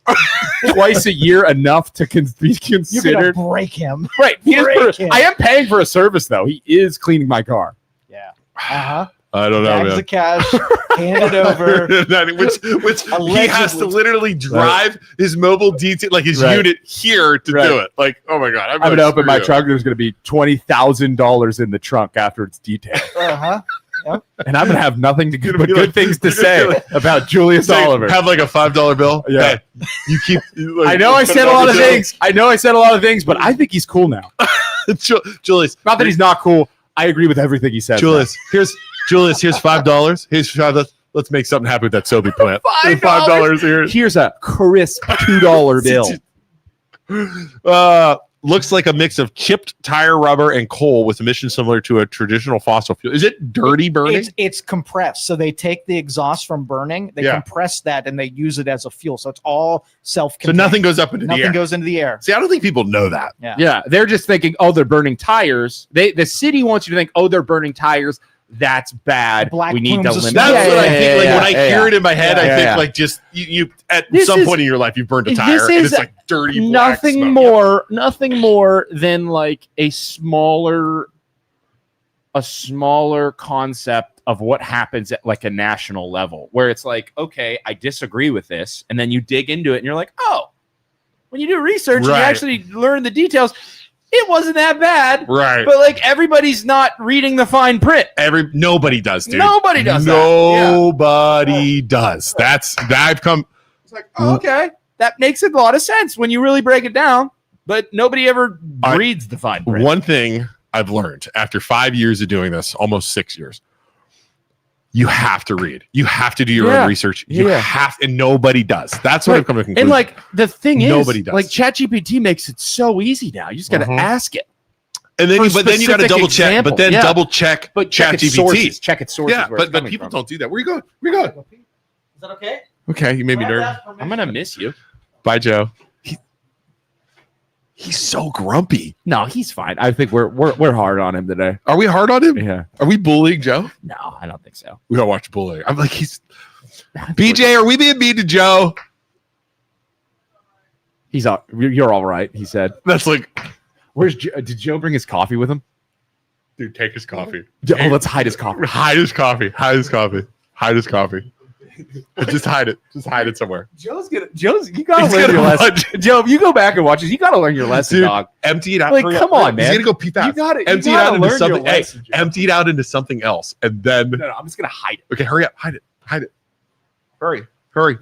twice a year enough to be considered? You're gonna break him, right? I am paying for a service though. He is cleaning my car. Yeah. Uh-huh. I don't know, Bags man. of cash, hand it over. which he has to literally drive his mobile detail, like his unit here to do it. Like, oh my God. I'm going to open my trunk. There's going to be $20,000 in the trunk after it's detailed. Uh-huh. Yep. And I'm going to have nothing but good things to say about Julius Oliver. Have like a $5 bill. Yeah. Hey, you keep. I know I said a lot of things. But I think he's cool now. Julius. Not that he's not cool. I agree with everything he said. Julius, here's $5. Here's $5. Let's make something happen with that Sobe plant. $5 here. Here's a crisp $2 bill. Looks like a mix of chipped tire rubber and coal with emissions similar to a traditional fossil fuel. Is it dirty burning? It's compressed. So they take the exhaust from burning, they compress that, and they use it as a fuel. So it's all self-contained. So nothing goes up into the air. Nothing goes into the air. See, I don't think people know that. Yeah. They're just thinking, oh, they're burning tires. The city wants you to think, oh, they're burning tires. That's bad. We need to limit. That's what I think. Like when I hear it in my head, I think like just you at some point in your life you've burned a tire and it's like dirty black smoke. Nothing more than like a smaller concept of what happens at like a national level, where it's like, okay, I disagree with this, and then you dig into it and you're like, oh, when you do research and you actually learn the details, it wasn't that bad. Right. But like everybody's not reading the fine print. Nobody does, dude. Nobody does Nobody does. I've come. It's like, oh, okay. That makes a lot of sense when you really break it down, but nobody ever reads the fine print. One thing I've learned after 5 years of doing this, almost 6 years, you have to read. You have to do your own research. You have, and nobody does. That's what I've come to a conclusion. And like the thing is, nobody does. Like ChatGPT makes it so easy now. You just got to ask it. And then, then you got to double check. But then double check. But ChatGPT. Check its sources. Yeah, but people don't do that. Where you going? Is that okay? Okay, you made me nervous. I'm gonna miss you. Bye, Joe. He's so grumpy. No, he's fine. I think we're hard on him today. Are we hard on him? Yeah. Are we bullying Joe? No, I don't think so. We gotta watch bullying. I'm like, BJ, are we being mean to Joe? He's all. You're all right. He said. That's like, Where's Joe? Did Joe bring his coffee with him? dude, take his coffee. Oh, let's hide his coffee. Hide his coffee. Hide his coffee. Hide his coffee. Just hide it. Just hide it somewhere. You gotta learn your lesson. Joe, if you go back and watch this, you gotta learn your lesson, Dude, dog. Empty it out. Like, come on, man. He's gonna go pee fast. You gotta empty it out into learn something. your lesson, Joe. Empty it out into something else, and then. No, I'm just gonna hide it. Okay, hurry up. Hide it. Hide it. Hurry. Hurry.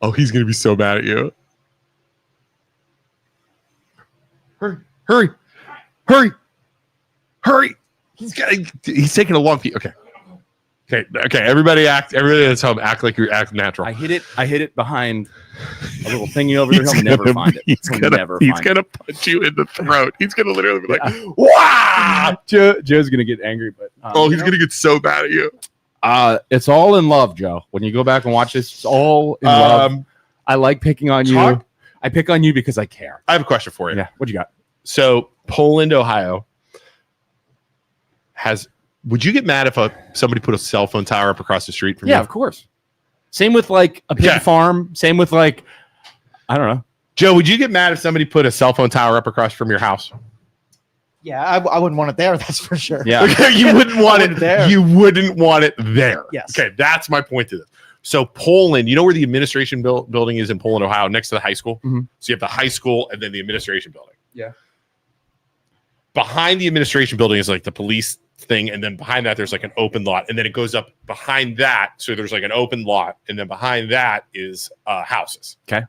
Oh, he's gonna be so mad at you. Hurry. Hurry. Hurry. Hurry. He's taking a long pee. Okay. Okay. Everybody that's home, act like you're acting natural. I hit it behind a little thingy over there. He'll never find it. He's gonna punch you in the throat. He's gonna literally be like, "Wow!" Joe's gonna get angry, but he's gonna get so mad at you. It's all in love, Joe. When you go back and watch this, it's all in love. I like picking on you. I pick on you because I care. I have a question for you. Yeah. What you got? So Poland, Ohio would you get mad if somebody put a cell phone tower up across the street from you? Yeah, of course. Same with like a pig farm. Same with like, I don't know. Joe, would you get mad if somebody put a cell phone tower up across from your house? Yeah, I wouldn't want it there. That's for sure. Yeah. Okay, you wouldn't want it there. You wouldn't want it there. Yes. Okay, that's my point to this. So Poland, you know where the administration building is in Poland, Ohio, next to the high school? Mm-hmm. So you have the high school and then the administration building. Yeah. Behind the administration building is like the police thing, and then behind that there's like an open lot, and then it goes up behind that, so there's like an open lot, and then behind that is houses. Okay.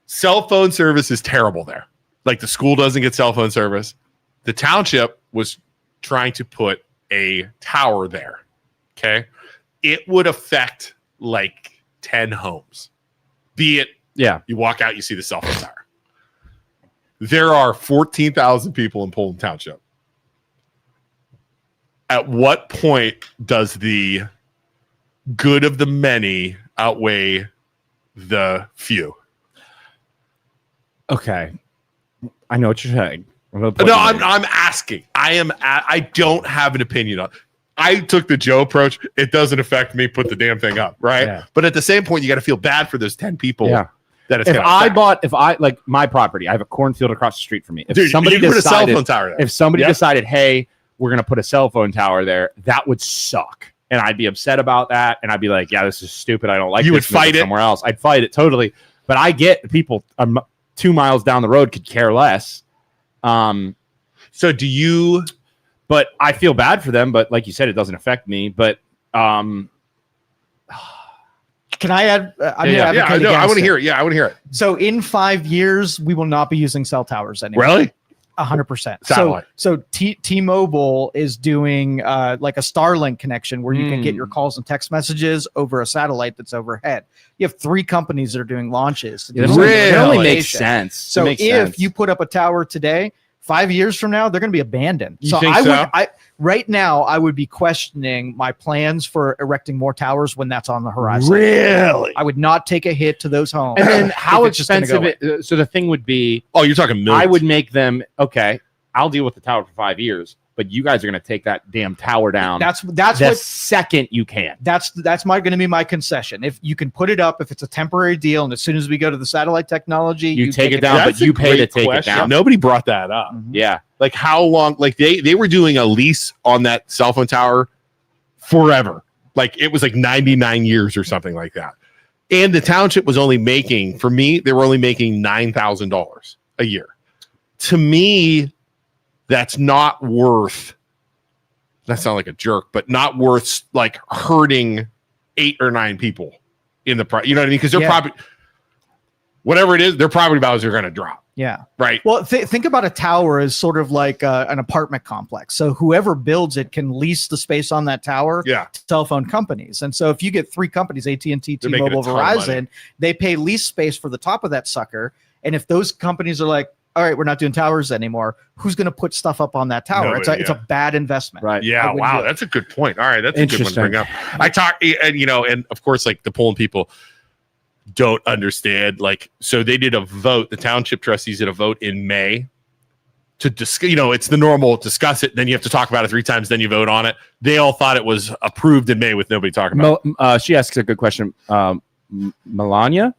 Cell phone service is terrible there. Like the school doesn't get cell phone service. The township was trying to put a tower there. Okay. It would affect like 10 homes. Be it, you walk out, you see the cell phone tower. There are 14,000 people in Poland Township. At what point does the good of the many outweigh the few? Okay. I know what you're saying. I'm asking. I don't have an opinion on it. I took the Joe approach. It doesn't affect me. Put the damn thing up, right? Yeah. But at the same point, you got to feel bad for those 10 people. Yeah. That it's if I like my property, I have a cornfield across the street from me. If somebody put a cell phone tower there. If somebody decided, hey, we're gonna put a cell phone tower there, that would suck, and I'd be upset about that, and I'd be like, yeah, this is stupid. I don't like. You this. would fight it somewhere else. I'd fight it totally. But I get people 2 miles down the road could care less. So do you? But I feel bad for them. But like you said, it doesn't affect me. But can I add? I want to hear it. Yeah, I want to hear it. So in 5 years, we will not be using cell towers anymore. Really? 100%. So T-Mobile is doing like a Starlink connection where you can get your calls and text messages over a satellite that's overhead. You have 3 companies that are doing launches. It only makes sense. So if you put up a tower today, 5 years from now, they're going to be abandoned. Right now, I would be questioning my plans for erecting more towers when that's on the horizon. Really? I would not take a hit to those homes. And then how expensive so the thing would be, you're talking millions. I would make them, okay, I'll deal with the tower for 5 years, but you guys are going to take that damn tower down. That's the second you can. That's going to be my concession. If you can put it up, if it's a temporary deal, and as soon as we go to the satellite technology, you take it down, but you pay to take it down. Nobody brought that up. Mm-hmm. Yeah. Like how long? Like they were doing a lease on that cell phone tower forever. Like it was like 99 years or something like that. And the township was only making, for me, they were only making $9,000 a year. To me, that's not worth. That sounds like a jerk, but not worth like hurting 8 or 9 people in the you know what I mean? Because they're probably whatever it is, their property values are going to drop. Yeah. Right. Well, think about a tower as sort of like an apartment complex. So whoever builds it can lease the space on that tower to cell phone companies. And so if you get 3 companies, AT&T, T-Mobile, Verizon, they pay lease space for the top of that sucker. And if those companies are like, all right, we're not doing towers anymore, who's going to put stuff up on that tower? It's a bad investment. Right. Yeah. Wow. That's a good point. All right. That's a good one to bring up. I talk, and of course, like the Poland people, don't understand. Like, so they did a vote. The township trustees did a vote in May to discuss. You know, it's the normal discuss it, then you have to talk about it 3 times, then you vote on it. They all thought it was approved in May with nobody talking about it. She asks a good question. Melania?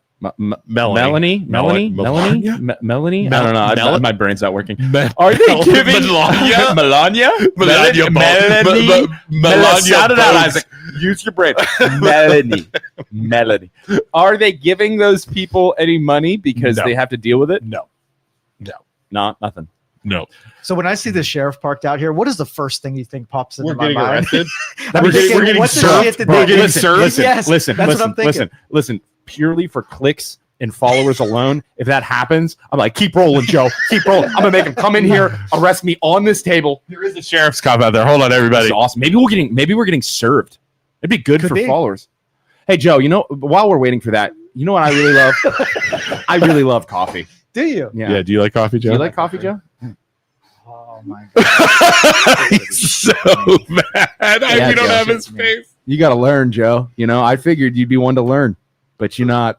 Melanie? Melanie? I don't know. My brain's not working. Are they giving Melania? Melania. Shout it out, Isaac. Use your brain. Melanie. Are they giving those people any money because they have to deal with it? No. Nothing. No. So when I see the sheriff parked out here, what is the first thing you think pops into my mind? Arrested. We're getting served. We're getting served. Yes, listen, that's what I'm thinking. Listen. Purely for clicks and followers alone, if that happens, I'm like, keep rolling, Joe. Keep rolling. I'm gonna make him come in here, arrest me on this table. There is a sheriff's cop out there. Hold on, everybody. That's awesome. Maybe we're getting served. It'd be good for followers. Hey, Joe. You know, while we're waiting for that, you know what I really love? I really love coffee. Do you? Yeah. Do you like coffee, Joe? Do you like coffee, Joe? Oh my God. He's so mad. We don't have his face. You got to learn, Joe. You know, I figured you'd be one to learn, but you're not.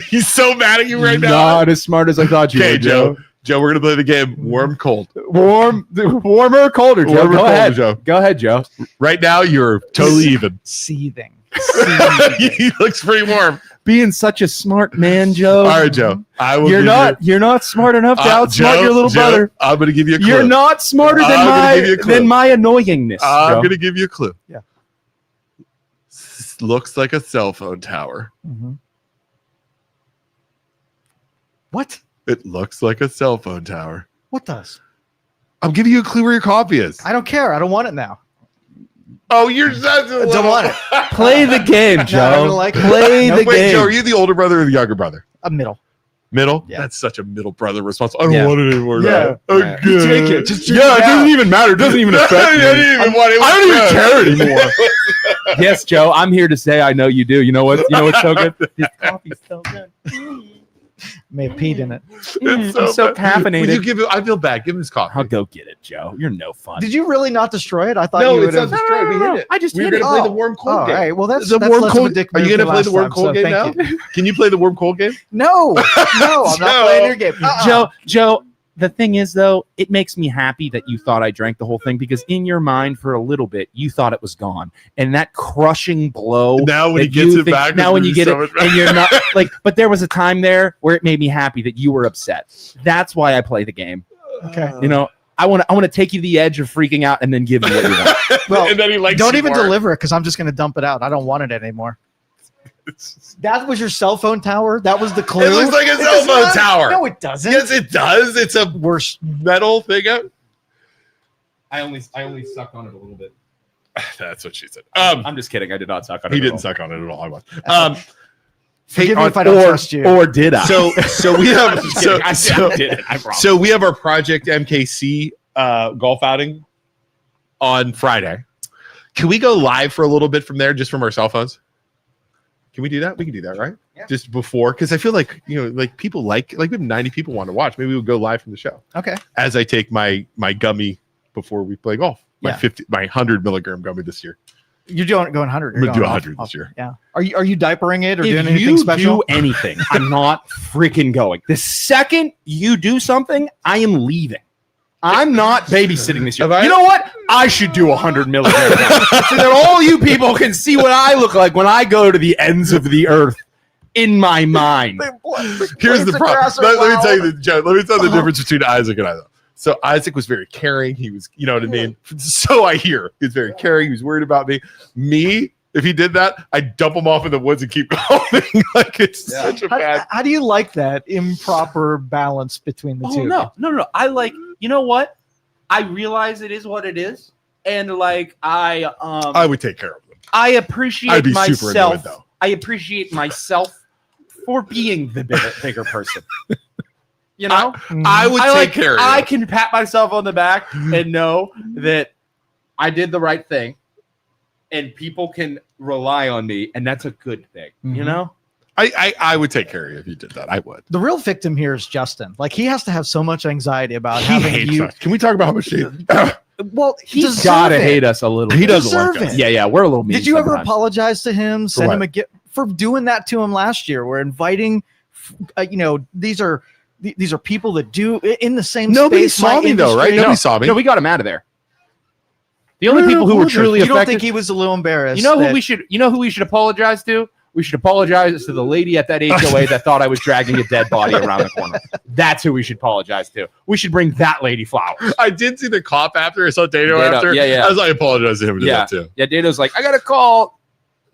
He's so mad at you right now. Not as smart as I thought you were, Joe. Joe, we're gonna play the game. Warm, cold. Warmer, colder. Joe. Warmer, Go colder, ahead, Joe. Go ahead, Joe. Right now, you're totally even. Seething. He looks pretty warm. Being such a smart man, Joe. All right, Joe. You're not smart enough to outsmart your little brother. I'm gonna give you a clue. You're not smarter than my annoyingness. I'm gonna give you a clue. Yeah. Looks like a cell phone tower. Mm-hmm. What? It looks like a cell phone tower. What does? I'm giving you a clue where your coffee is. I don't care. I don't want it now. Oh, you're such a Don't want it. Play the game, Joe. I don't like it. Play the Wait, game. Joe, are you the older brother or the younger brother? A middle. Middle? Yeah. That's such a middle brother response. I don't want it anymore. Yeah. Okay. Just take it. Just drink Yeah, it it doesn't out. even matter. It doesn't even affect me. I don't even care anymore. Yes, Joe, I'm here to say I know you do. You know what? You know what's so good? This coffee's so good. May have peed in it. It's so bad. caffeinated. Would you give it? I feel bad. Give him his coffee. I'll go get it, Joe. You're no fun. Did you really not destroy it? I thought No, you it's would not have. destroyed. We hit it. I just We were hit going it. to play the warm cold All game. right. Well, that's The that's warm less cold. of a dick Are you move going to than play the last warm time, cold so game now? thank you. Can you play the warm cold game? No, I'm not playing your game. Joe, the thing is, though, it makes me happy that you thought I drank the whole thing because in your mind, for a little bit, you thought it was gone. And that crushing blow. Now when he that gets you it think- back, now when you get so it, and you're not like, but there was a time there where it made me happy that you were upset. That's why I play the game. Okay. You know, I want to take you to the edge of freaking out and then give you what you want. Well, and then he likes don't you even more. deliver it because I'm just going to dump it out. I don't want it anymore. That was your cell phone tower. That was the clue. It looks like a cell phone tower. No, it doesn't. Yes, it does. It's a Worse. metal thing. I only sucked on it a little bit. That's what she said. I'm just kidding. I did not suck on it. He at didn't all. suck on it at all. I was. Forgive me if I don't trust you. Or did I? So we have I did it. I promise. so we have our Project MKC golf outing on Friday. Can we go live for a little bit from there, just from our cell phones? Can we do that? We can do that, right? Yeah. Just before, because I feel like like people like we have 90 people want to watch. Maybe we'll go live from the show Okay. as I take my gummy before we play golf. My Yeah. my 100 milligram gummy this year. You're going 100. I'm You're gonna do going 100 off. this year. Yeah. Are you diapering it or doing if anything you special? do anything, I'm not freaking going. The second you do something, I am leaving. I'm not babysitting this year. Have I- You know what? I should do 100 milligrams so that all you people can see what I look like when I go to the ends of the earth in my mind. Here's the problem. Let me tell you Joe. Let me tell you the difference between Isaac and I, though. So Isaac was very caring. He was, you know what I mean? So I hear he was very caring. He was worried about me. Me, if he did that, I'd dump him off in the woods and keep going. Like it's such a bad. How do you like that improper balance between the two? No. I like, you know what? I realize it is what it is. And like, I would take care of them. I appreciate I'd be super myself. annoyed, though. I appreciate myself for being the bigger person. You know? I would take care of you. I can pat myself on the back and know that I did the right thing and people can rely on me, and that's a good thing. You know? I would take care of you if you did that. I would. The real victim here is Justin. Like he has to have so much anxiety about He having hates you. us. Can we talk about how much he Well, He's gotta hate us a little. He bit. doesn't Deserve like us. it. Yeah, we're a little mean. Did you ever sometimes. apologize to him? Send what? him a gift for doing that to him last year. We're inviting, these are people that do in the same Nobody space. saw me though, right? Nobody saw me. No, we got him out of there. The only people who were truly You affected. don't think he was a little embarrassed? You know who we should apologize to? We should apologize to the lady at that HOA that thought I was dragging a dead body around the corner. That's who we should apologize to. We should bring that lady flowers. I did see the cop after. I saw Dano after. Yeah. I was like, I apologize to him for that too. Yeah, Dano's like, I got a call.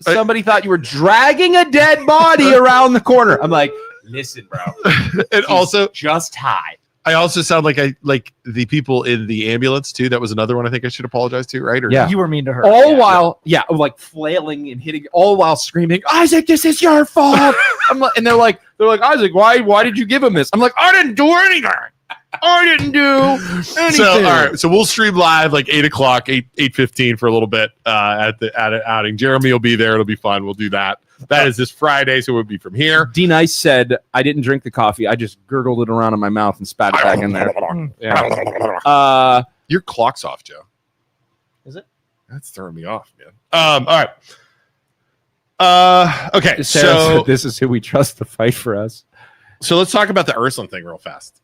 Somebody thought you were dragging a dead body around the corner. I'm like, listen, bro. And also just high. I also sound like the people in the ambulance too. That was another one I think I should apologize to, right? Or yeah, you were mean to her. While like flailing and hitting, all while screaming, Isaac, this is your fault. And they're like, Isaac, why did you give him this? I'm like, I didn't do anything. I didn't do anything. So all right, so we'll stream live like 8:00, 8:15 for a little bit at the outing. Jeremy will be there. It'll be fun. We'll do that. That is this Friday, so it would be from here. D Nice said, I didn't drink the coffee. I just gurgled it around in my mouth and spat it back in there. Yeah. Your clock's off, Joe. Is it? That's throwing me off, man. All right. Okay. Sarah said, this is who we trust to fight for us. So let's talk about the Ursuline thing real fast.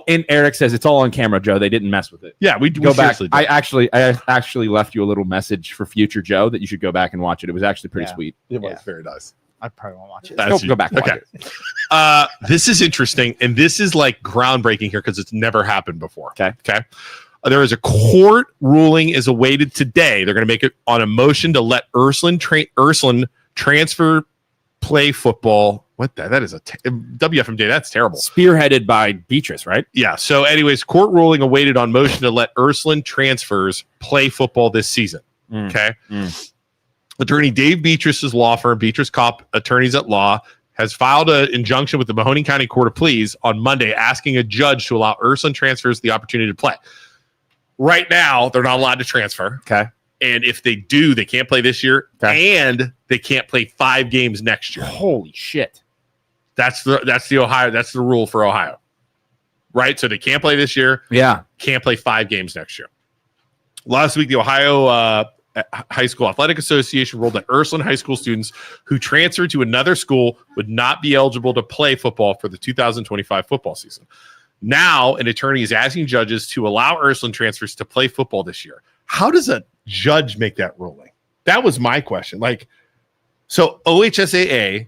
And Eric says it's all on camera, Joe. They didn't mess with it. Yeah, we go back. Did. I actually left you a little message for future Joe that you should go back and watch it. It was actually pretty sweet. It was very nice. I probably won't watch it. Go back. And watch it. This is interesting, and this is like groundbreaking here because it's never happened before. Okay. There is a court ruling is awaited today. They're going to make it on a motion to let Ursuline transfer play football. What that is a WFM day. That's terrible. Spearheaded by Beatrice, right? Yeah. So, anyways, court ruling awaited on motion to let Ursuline transfers play football this season. Okay. Attorney Dave Beatrice's law firm, Beatrice Kopp Attorneys at Law, has filed an injunction with the Mahoning County Court of Pleas on Monday, asking a judge to allow Ursuline transfers the opportunity to play. Right now, they're not allowed to transfer. Okay. And if they do, they can't play this year, and they can't play 5 games next year. Holy shit. That's the Ohio. That's the rule for Ohio, right? So they can't play this year. Yeah, can't play 5 games next year. Last week, the Ohio High School Athletic Association ruled that Ursuline high school students who transferred to another school would not be eligible to play football for the 2025 football season. Now, an attorney is asking judges to allow Ursuline transfers to play football this year. How does a judge make that ruling? That was my question. So OHSAA,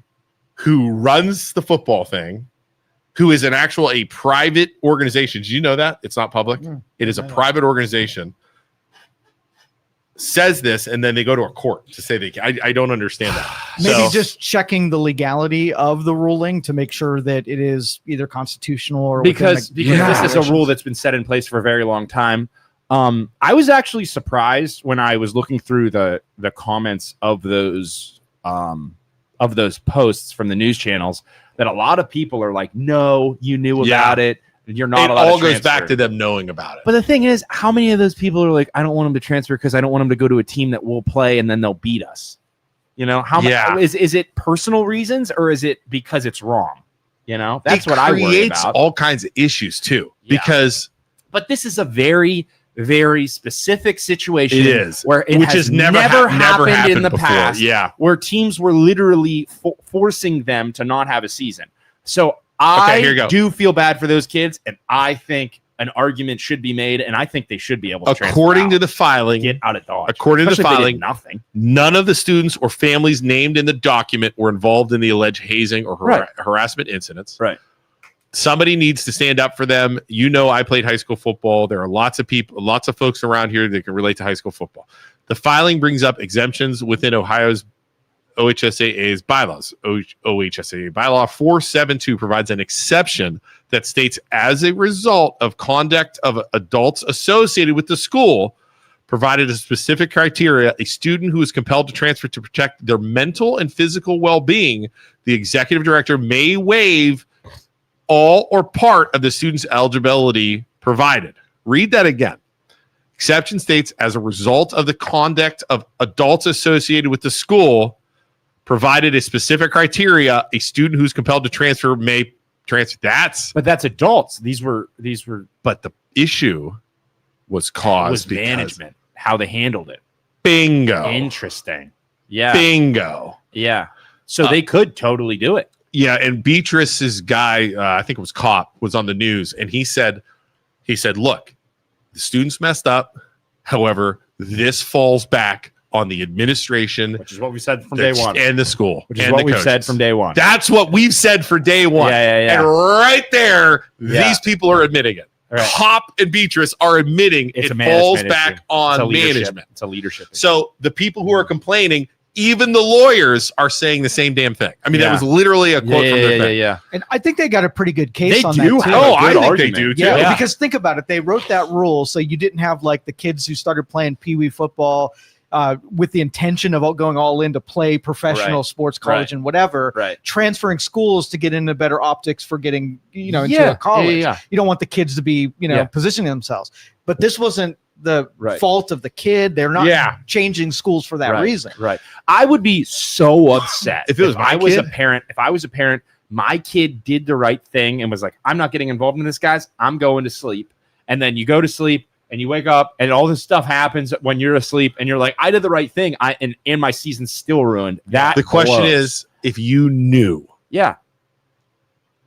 who runs the football thing, who is a private organization. Did you know that? It's not public. It is a private organization. Says this, and then they go to a court to say they can. I don't understand that. Maybe just checking the legality of the ruling to make sure that it is either constitutional or because this is a rule that's been set in place for a very long time. I was actually surprised when I was looking through the comments of those posts from the news channels that a lot of people are like, no, you knew about it. You're not allowed to transfer. It all goes back to them knowing about it. But the thing is, how many of those people are like, I don't want them to transfer because I don't want them to go to a team that will play and then they'll beat us. You know, is it personal reasons or is it because it's wrong? You know, that's what I worry about. It creates all kinds of issues too, but this is a very, very specific situation. It is where which has never happened in the past. Yeah, where teams were literally forcing them to not have a season. So I do feel bad for those kids, and I think an argument should be made, and I think they should be able to transfer according to the filing, get out of Dodge. According to the filing, nothing. None of the students or families named in the document were involved in the alleged hazing or harassment incidents. Right. Somebody needs to stand up for them. You know, I played high school football. There are lots of people, lots of folks around here that can relate to high school football. The filing brings up exemptions within Ohio's OHSAA's bylaws. OHSAA bylaw 472 provides an exception that states, as a result of conduct of adults associated with the school, provided a specific criteria, a student who is compelled to transfer to protect their mental and physical well-being, the executive director may waive all or part of the student's eligibility provided. Read that again. Exception states, as a result of the conduct of adults associated with the school, provided a specific criteria, a student who's compelled to transfer may transfer. But that's adults. These were. But the issue was caused management, how they handled it. Bingo. Interesting. Yeah. Bingo. Yeah. So they could totally do it. Yeah, and Beatrice's guy, I think it was Cop, was on the news, and he said, look, the students messed up. However, this falls back on the administration, Which is what we said from day one. and the school. Which is what we've said from day one. That's what we've said for day one. Yeah. And right there, these people are admitting it. Right. Cop and Beatrice are admitting it falls back on management. It's a leadership issue. So the people who are complaining, even the lawyers are saying the same damn thing. I mean, that was literally a quote from their thing. Yeah. And I think they got a pretty good case They on do that too. have Oh, a I good think they argument. do too. Yeah, because think about it. They wrote that rule so you didn't have like the kids who started playing Pee Wee football with the intention of going all in to play professional sports, college, and whatever. Right. Transferring schools to get into better optics for getting into a college. Yeah. You don't want the kids to be positioning themselves. But this wasn't the fault of the kid. They're not changing schools for that reason. Right. I would be so upset if it was I was a parent. If I was a parent, my kid did the right thing and was like, I'm not getting involved in this, guys. I'm going to sleep. And then you go to sleep and you wake up and all this stuff happens when you're asleep and you're like, I did the right thing. And my season's still ruined. The question is, if you knew. Yeah.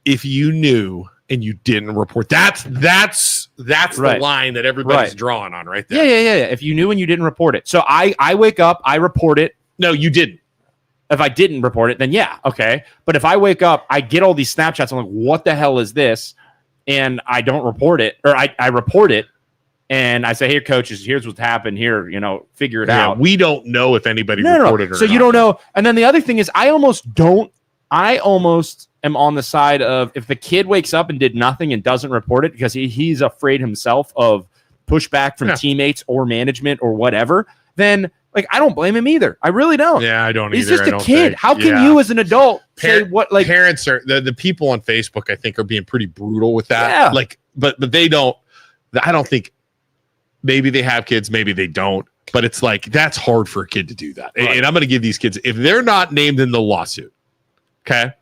If you knew and you didn't report, that's the line that everybody's drawing on right there. Yeah. If you knew and you didn't report it. So I wake up, I report it. No, you didn't. If I didn't report it, then yeah, okay. But if I wake up, I get all these Snapchats. I'm like, what the hell is this? And I don't report it, or I report it, and I say, hey, coaches, here's what's happened here. Figure it out. We don't know if anybody reported or so not. you don't know. And then the other thing is, I almost am on the side of if the kid wakes up and did nothing and doesn't report it because he's afraid himself of pushback from teammates or management or whatever, then I don't blame him either. I really don't. Yeah, I don't He's either. just a kid. How can you as an adult say what parents are the people on Facebook, I think, are being pretty brutal with that. Yeah. But they don't. I don't think maybe they have kids, maybe they don't. But it's that's hard for a kid to do that. Right. And I'm going to give these kids, if they're not named in the lawsuit, okay,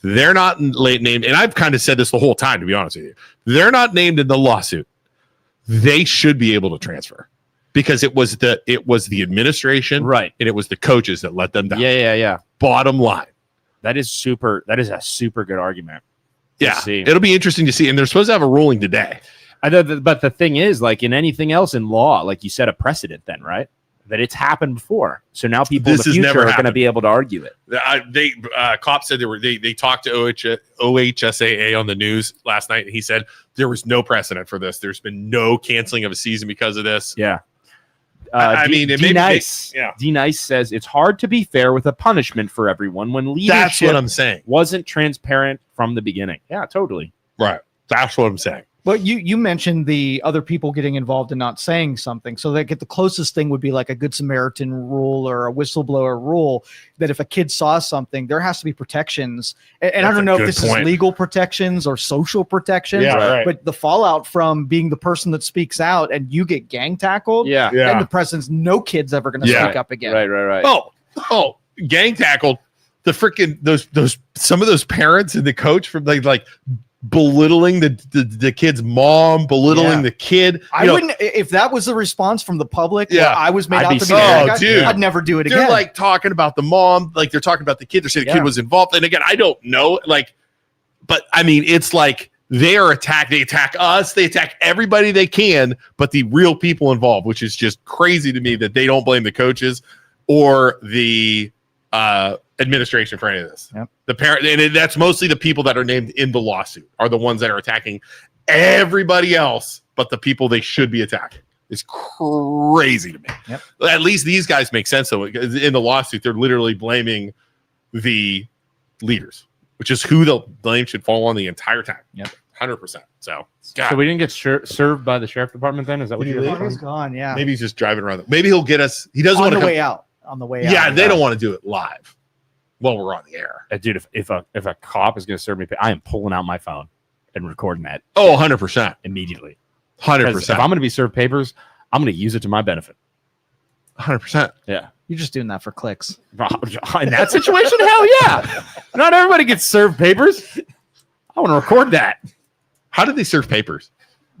they're not named. And I've kind of said this the whole time, to be honest with you. They're not named in the lawsuit. They should be able to transfer. Because it was the administration, right, and it was the coaches that let them down. Yeah. Bottom line, that is a super good argument. Yeah, it'll be interesting to see, and they're supposed to have a ruling today. But the thing is, in anything else in law, you set a precedent, then right, that it's happened before. So now people in the future are going to be able to argue it. Cops said they talked to OHSAA on the news last night, and he said there was no precedent for this. There's been no canceling of a season because of this. Yeah. D Nice says it's hard to be fair with a punishment for everyone when leadership that's what I'm saying. Wasn't transparent from the beginning. Yeah, totally. Right. That's what I'm saying. But you mentioned the other people getting involved and not saying something. So the closest thing would be like a Good Samaritan rule or a whistleblower rule that if a kid saw something, there has to be protections. And I don't know if this is legal protections or social protections, but the fallout from being the person that speaks out and you get gang tackled, and the president's no kid's ever going to speak up again. Right. Oh, gang tackled. The freaking those some of those parents and the coach from belittling the kid's mom, belittling the kid. I wouldn't, if that was the response from the public. Yeah, I was made out to be bad guy, I'd never do it again. They're talking about the mom, they're talking about the kid. They're saying the kid was involved. And again, I don't know, but I mean, it's they are attacked. They attack us. They attack everybody they can, but the real people involved, which is just crazy to me that they don't blame the coaches or the administration for any of this. Yep. The parent, and that's mostly the people that are named in the lawsuit are the ones that are attacking everybody else, but the people they should be attacking. It's crazy to me. Yep. At least these guys make sense though. In the lawsuit, they're literally blaming the leaders, which is who the blame should fall on the entire time. Yep. 100%. So we didn't get served by the sheriff department then? Is that what you're saying? He's gone, yeah. Maybe he's just driving around. Maybe he'll get us. He doesn't want to come way out. On the way out. Yeah, they don't want to do it live while we're on the air. Dude, if a cop is going to serve me, I am pulling out my phone and recording that. Oh, 100%. Immediately. 100%. If I'm going to be served papers, I'm going to use it to my benefit. 100%. Yeah. You're just doing that for clicks. In that situation, hell yeah. Not everybody gets served papers. I want to record that. How did they serve papers?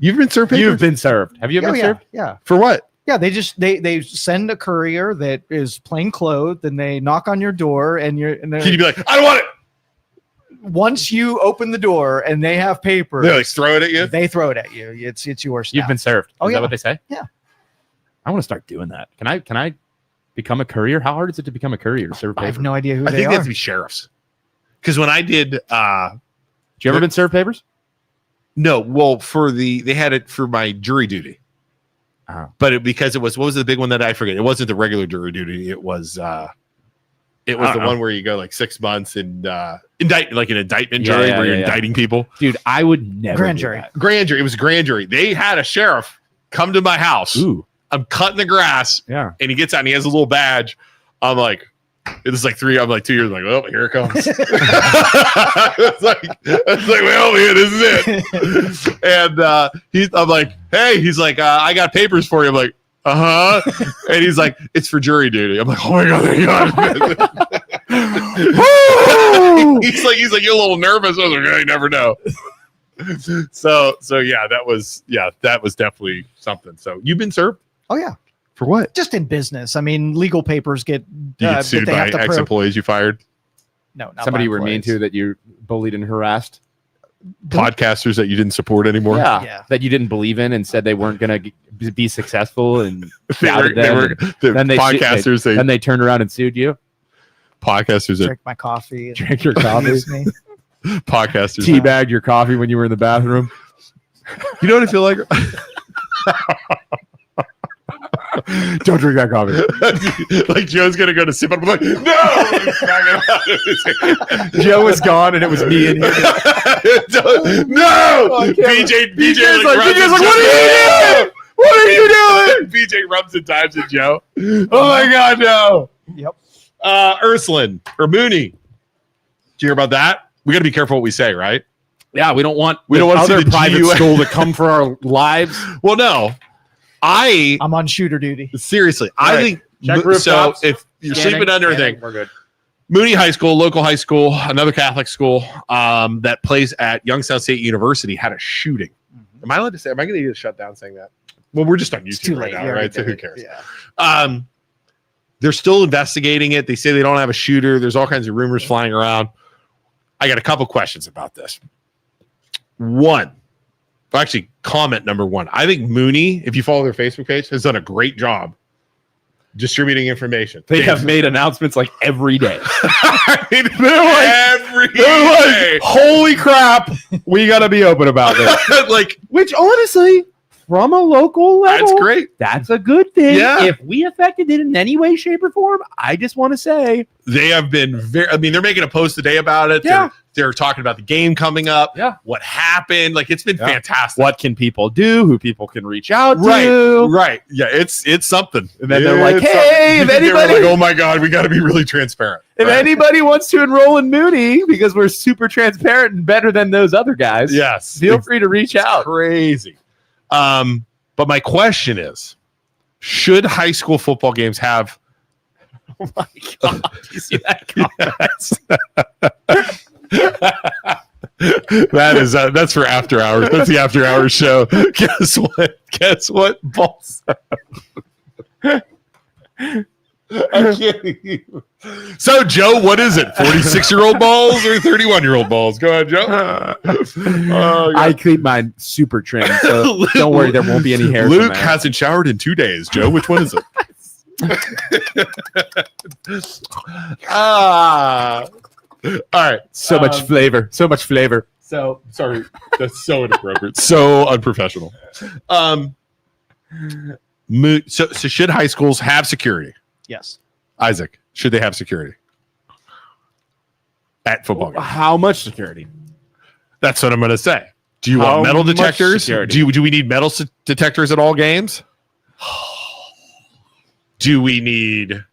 You've been served papers? You've been served. Have you ever been served? Yeah. For what? Yeah, they send a courier that is plain clothed, and they knock on your door, and Can you be like, I don't want it? Once you open the door and they have papers, They like throw it at you. They throw it at you. It's yours. You've been served. Oh, Is yeah. that what they say? Yeah. I want to start doing that. Can I become a courier? How hard is it to become a courier? Serve I have papers? no idea who I they think are. they have to be sheriffs. Because when I did, Did you ever been served papers? no, well, they had it for my jury duty. But because it was, what was the big one that I forget? It wasn't the regular jury duty. It was the one where you go like 6 months and an indictment jury where you're indicting people. Dude, I would never. Grand do jury. that. Grand jury. It was grand jury. They had a sheriff come to my house. Ooh, I'm cutting the grass, yeah. and he gets out and he has a little badge. I'm like, it's like 2 years. I'm like, well, here it comes. it's like, well, man, this is it. And I'm like, hey, he's like, I got papers for you. I'm like, and he's like, it's for jury duty. I'm like, oh my god, thank God. he's like, you're a little nervous. I was like, yeah, you never know. So yeah, that was definitely something. So you've been served Oh yeah, for what? just in business. I mean, legal papers get You get sued they by have to prove. ex-employees you fired, No, not Somebody you by were mean employees. to that you bullied and harassed. podcasters that you didn't support anymore. Yeah. That you didn't believe in and said they weren't going to be successful and They were, doubted them. the Then podcasters. Then they turned around and sued you. Podcasters that Drink my coffee. and Drink your coffee. miss me. podcasters. Teabagged your coffee when you were in the bathroom. You know what I feel like? Don't drink that coffee. Like Joe's gonna go to sip it. I'm like, no. Joe was gone and it was me in here. No. On camera. BJ BJ's like, rubs BJ's like, and what are you doing? What are you doing? BJ rubs and times at Joe. Oh my god, no. Yep. Ursuline or Mooney. Did you hear about that? We got to be careful what we say, right? Yeah, we don't want We don't want to see other the private GUI. school to come for our lives. Well, no. I'm on shooter duty. Seriously, I Right. think Check so. rooftops. If you're Scanning, sleeping under a scanning, thing, we're good. Mooney High School, local high school, another Catholic school that plays at Youngstown State University had a shooting. Am I allowed to say? Am I going to get shut down saying that? Well, we're just on It's YouTube too right late. now, You already right? So did who it. cares? Yeah. They're still investigating it. They say they don't have a shooter. There's all kinds of rumors flying around. I got a couple questions about this. Comment number one. I think Mooney, if you follow their Facebook page, has done a great job distributing information. They have made announcements like every day. I mean, every They're like, day. holy crap, we got to be open about this. Like, Which honestly, from a local level, that's great. That's a good thing. Yeah. If we affected it in any way, shape, or form, I just want to say, They have been they're making a post today about it. Yeah. They're talking about the game coming up. Yeah. What happened? Like, it's been Yeah. fantastic. what can people do? Who people can reach out Right. to? Right. Yeah. It's something. And then they're like, It's hey, if something. They were anybody, like, oh my God, we got to be really transparent. if Right. anybody wants to enroll in Mooney because we're super transparent and better than those other guys, Yes. feel free to reach out. Crazy. But my question is, should high school football games have Oh my God. You see that that's for after hours. That's the after hours show. Guess what? Balls. I can't even. So, Joe, what is it? 46-year-old balls or 31-year-old balls? Go ahead, Joe. Oh, I keep mine super trimmed, so don't worry, there won't be any hair. Luke hasn't showered in 2 days. Joe, which one is it? All right. So much flavor. So much flavor. So sorry, that's so inappropriate, so unprofessional. So should high schools have security? Yes. Isaac, should they have security at football games? How much security? That's what I'm going to say. Do you How want metal much detectors? security? Do we need metal detectors at all games? Do we need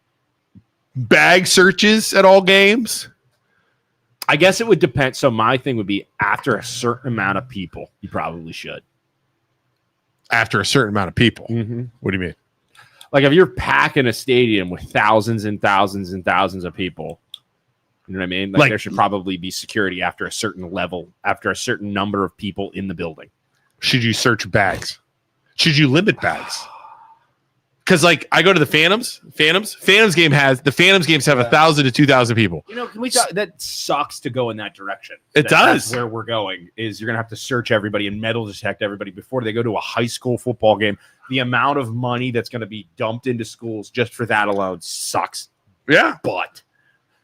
bag searches at all games? I guess it would depend. So my thing would be after a certain amount of people, you probably should. After a certain amount of people. Mm-hmm. What do you mean? Like if you're packing a stadium with thousands and thousands and thousands of people, you know what I mean? Like there should probably be security after a certain level, after a certain number of people in the building. Should you search bags? Should you limit bags? Because like I go to the Phantoms games have 1,000 to 2,000 people. You know, can we talk, that sucks to go in that direction. It does. That's where we're going is you're gonna have to search everybody and metal detect everybody before they go to a high school football game. The amount of money that's going to be dumped into schools just for that alone sucks. Yeah, but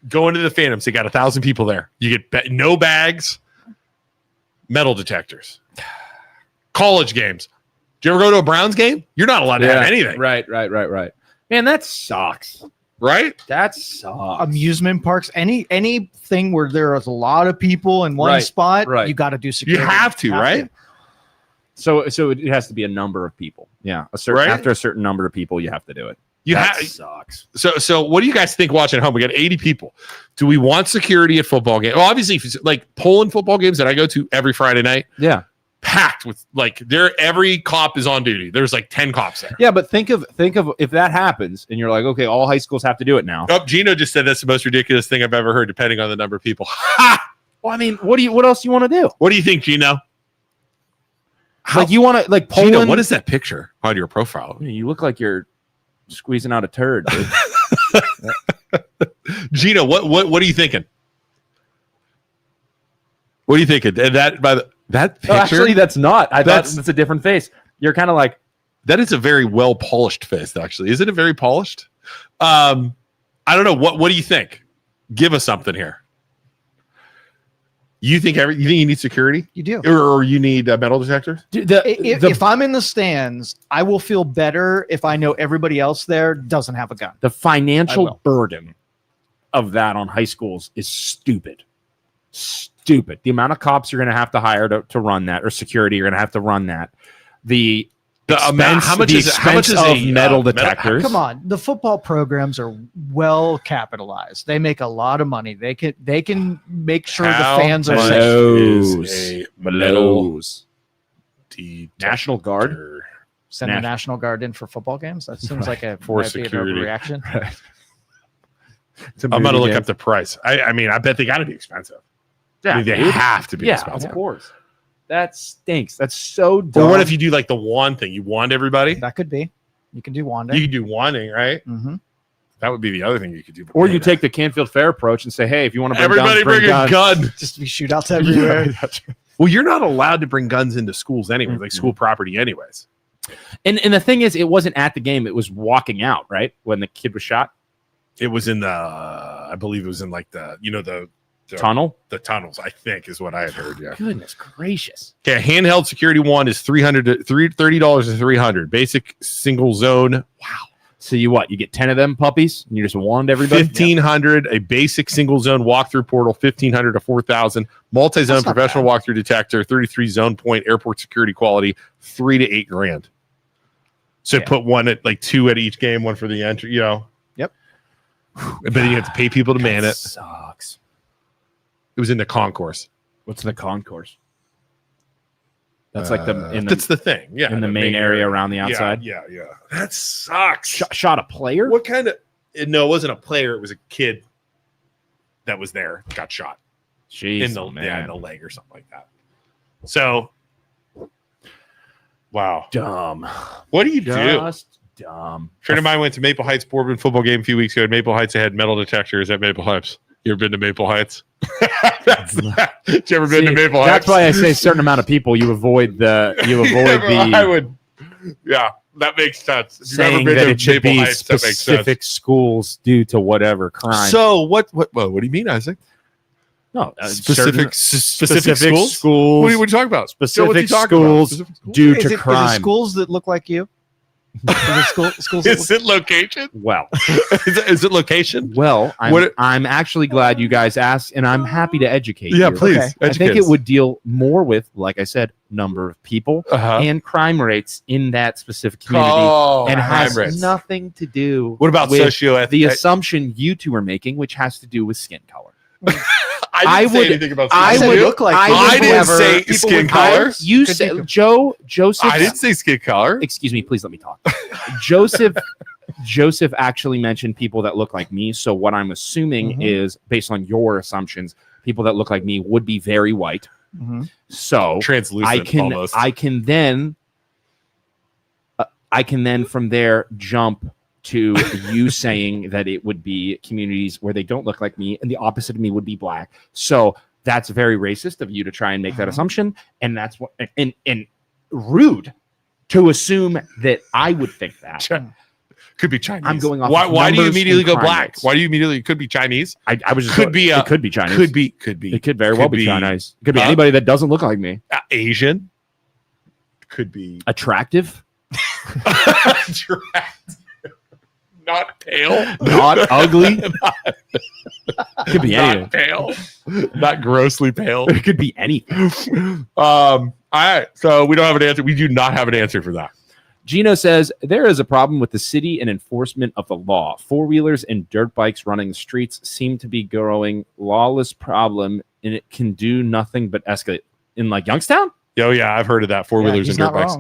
going to the Phantoms, they got 1,000 people there. You get no bags, metal detectors. College games. Do you ever go to a Browns game? You're not allowed to have anything. Right. Man, that sucks. Right? That sucks. Amusement parks, anything where there is a lot of people in one spot, you got to do security. You have to, right? So it has to be a number of people. Yeah, after a certain number of people, you have to do it. That sucks. So what do you guys think watching at home? We got 80 people. Do we want security at football games? Well, obviously, if it's like Poland football games that I go to every Friday night. Yeah. Packed with every cop is on duty. There's like 10 cops there. Yeah, but think of if that happens and you're like, okay, all high schools have to do it now. Oh, Gino just said that's the most ridiculous thing I've ever heard, depending on the number of people. Well, I mean, what else do you want to do? What do you think, Gino? Like you want to like Poland? Gino, what is that picture on your profile? You look like you're squeezing out a turd, dude. Gino, what are you thinking? What are you thinking? And that picture? Oh, actually, that's not. I thought that's a different face. You're kind of like that is a very well polished face. Actually, isn't it very polished? I don't know. What do you think? Give us something here. You think you need security? You do, or you need metal detectors? If I'm in the stands, I will feel better if I know everybody else there doesn't have a gun. The financial burden of that on high schools is stupid. Stupid. The amount of cops you're going to have to hire to run that, or security you're going to have to run that. The expense, how much is of metal detectors? Come on, the football programs are well capitalized. They make a lot of money. They can make sure the fans are safe. MLOs. National Guard. Send the National Guard in for football games. That seems like a for security reaction. Right. I'm going to look up the price. I mean, I bet they got to be expensive. Yeah, I mean, they have to be expensive. Of course. That stinks. That's so dumb. Or what if you do like the wand thing? You wand everybody? That could be. You can do wanding. You can do wanding, right? Mm-hmm. That would be the other thing you could do. Or you take the Canfield Fair approach and say, hey, if you want to bring everybody guns, bring a gun. Just to be shootouts everywhere. Well, you're not allowed to bring guns into schools anyways, like school property anyways. And the thing is, it wasn't at the game. It was walking out, right? When the kid was shot. It was in I believe it was in like the tunnel. The tunnels, I think, is what I had heard. Yeah. Goodness gracious. Okay, a handheld security wand is $30 to $300. Basic single zone. Wow. So you get 10 of them puppies and you just wand everybody? 1,500. A basic single zone walkthrough portal, 1,500 to 4,000. Multi-zone professional walkthrough detector, 33 zone point airport security quality, $3 to $8 grand. So put one at like 2 at each game, one for the entry. Yep. But then you have to pay people to man it. Sucks. It was in the concourse. What's the concourse? That's like that's the thing. Yeah. In the main area around the outside. Yeah. That sucks. Shot a player? What kind of no, it wasn't a player, it was a kid that was there, got shot. Jeez. In the leg or something like that. So wow. Dumb. What do you do? Just dumb. A friend of mine went to Maple Heights Boardman football game a few weeks ago. At Maple Heights, they had metal detectors at Maple Heights. You ever been to Maple Heights? You ever been to Maple Heights? That's why I say a certain amount of people you avoid the. I would. Yeah, that makes sense. If you've saying ever been that to it should Maple be Heights, that makes specific sense. schools due to whatever crime. So what do you mean, Isaac? No, specific schools. What are you talking about? Specific schools due to crime. Is it schools that look like you? Schools Is it location? Well, is it location? Well, I'm actually glad you guys asked, and I'm happy to educate you. Yeah, please. Okay. I think it would deal more with, like I said, number of people and crime rates in that specific community, and has nothing to do. What about with the assumption you two are making, which has to do with skin color? I didn't say anything about skin color. I didn't say skin color. You said Joseph. I didn't say skin color. Excuse me, please let me talk. Joseph actually mentioned people that look like me. So what I'm assuming is, based on your assumptions, people that look like me would be very white. So translucent. I can then I can then from there jump to you saying that it would be communities where they don't look like me, and the opposite of me would be black. So that's very racist of you to try and make that assumption, and that's what and rude to assume that I would think that. Could be Chinese. I'm going off. Why do you immediately go crime black? rates. Why do you immediately could be Chinese? I was just Could be it could be Chinese. Could be. It could very well be Chinese. It could be anybody that doesn't look like me. Asian. Could be Attractive. Not pale. Not ugly. Could be anything. Not pale. Not grossly pale. It could be anything. All right. So we don't have an answer. We do not have an answer for that. Gino says there is a problem with the city and enforcement of the law. Four-wheelers and dirt bikes running the streets seem to be growing lawless problem, and it can do nothing but escalate. In like Youngstown? Oh yeah, I've heard of that. Four-wheelers and dirt bikes.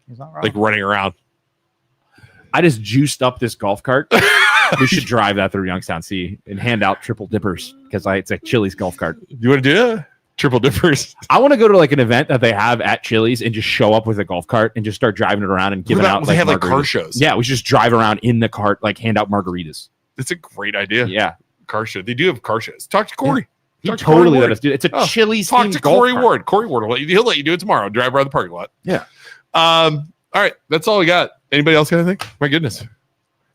He's not wrong. Like running around. I just juiced up this golf cart. We should drive that through Youngstown, see, and hand out triple dippers because it's a Chili's golf cart. You want to do it? Triple dippers. I want to go to like an event that they have at Chili's and just show up with a golf cart and just start driving it around and giving out. They have like car margaritas. shows. Yeah, we should just drive around in the cart, like hand out margaritas. That's a great idea. Yeah, Car show. They do have car shows. Talk to Corey. he Talk to totally Corey let Ward. us do it. It's a Chili's. Talk themed to golf Corey cart. Ward. Corey Ward he'll let you do it tomorrow. Drive around the parking lot. Yeah. All right. That's all we got. Anybody else got anything? My goodness.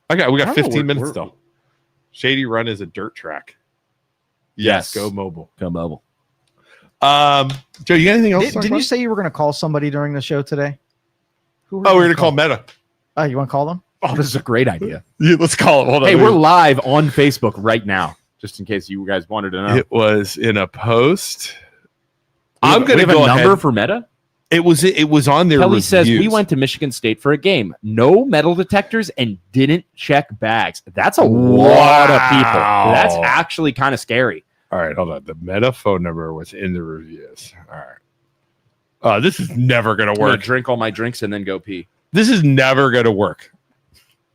We got 15 minutes still. Shady Run is a dirt track. Yes. Go mobile. Go mobile. Joe, you got anything else? Didn't you say you were going to call somebody during the show today? We're going to call Meta. Oh, you want to call them? Oh, this is a great idea. Yeah, let's call it. Hold on. Hey, we're live on Facebook right now, just in case you guys wanted to know. It was in a post. I'm going to go a number ahead. for Meta. It was on their Kelly reviews. says we went to Michigan State for a game. No metal detectors and didn't check bags. That's a lot of people. That's actually kind of scary. All right, hold on. The Meta phone number was in the reviews. All right. This is never going to I'm gonna work. drink all my drinks and then go pee. This is never going to work.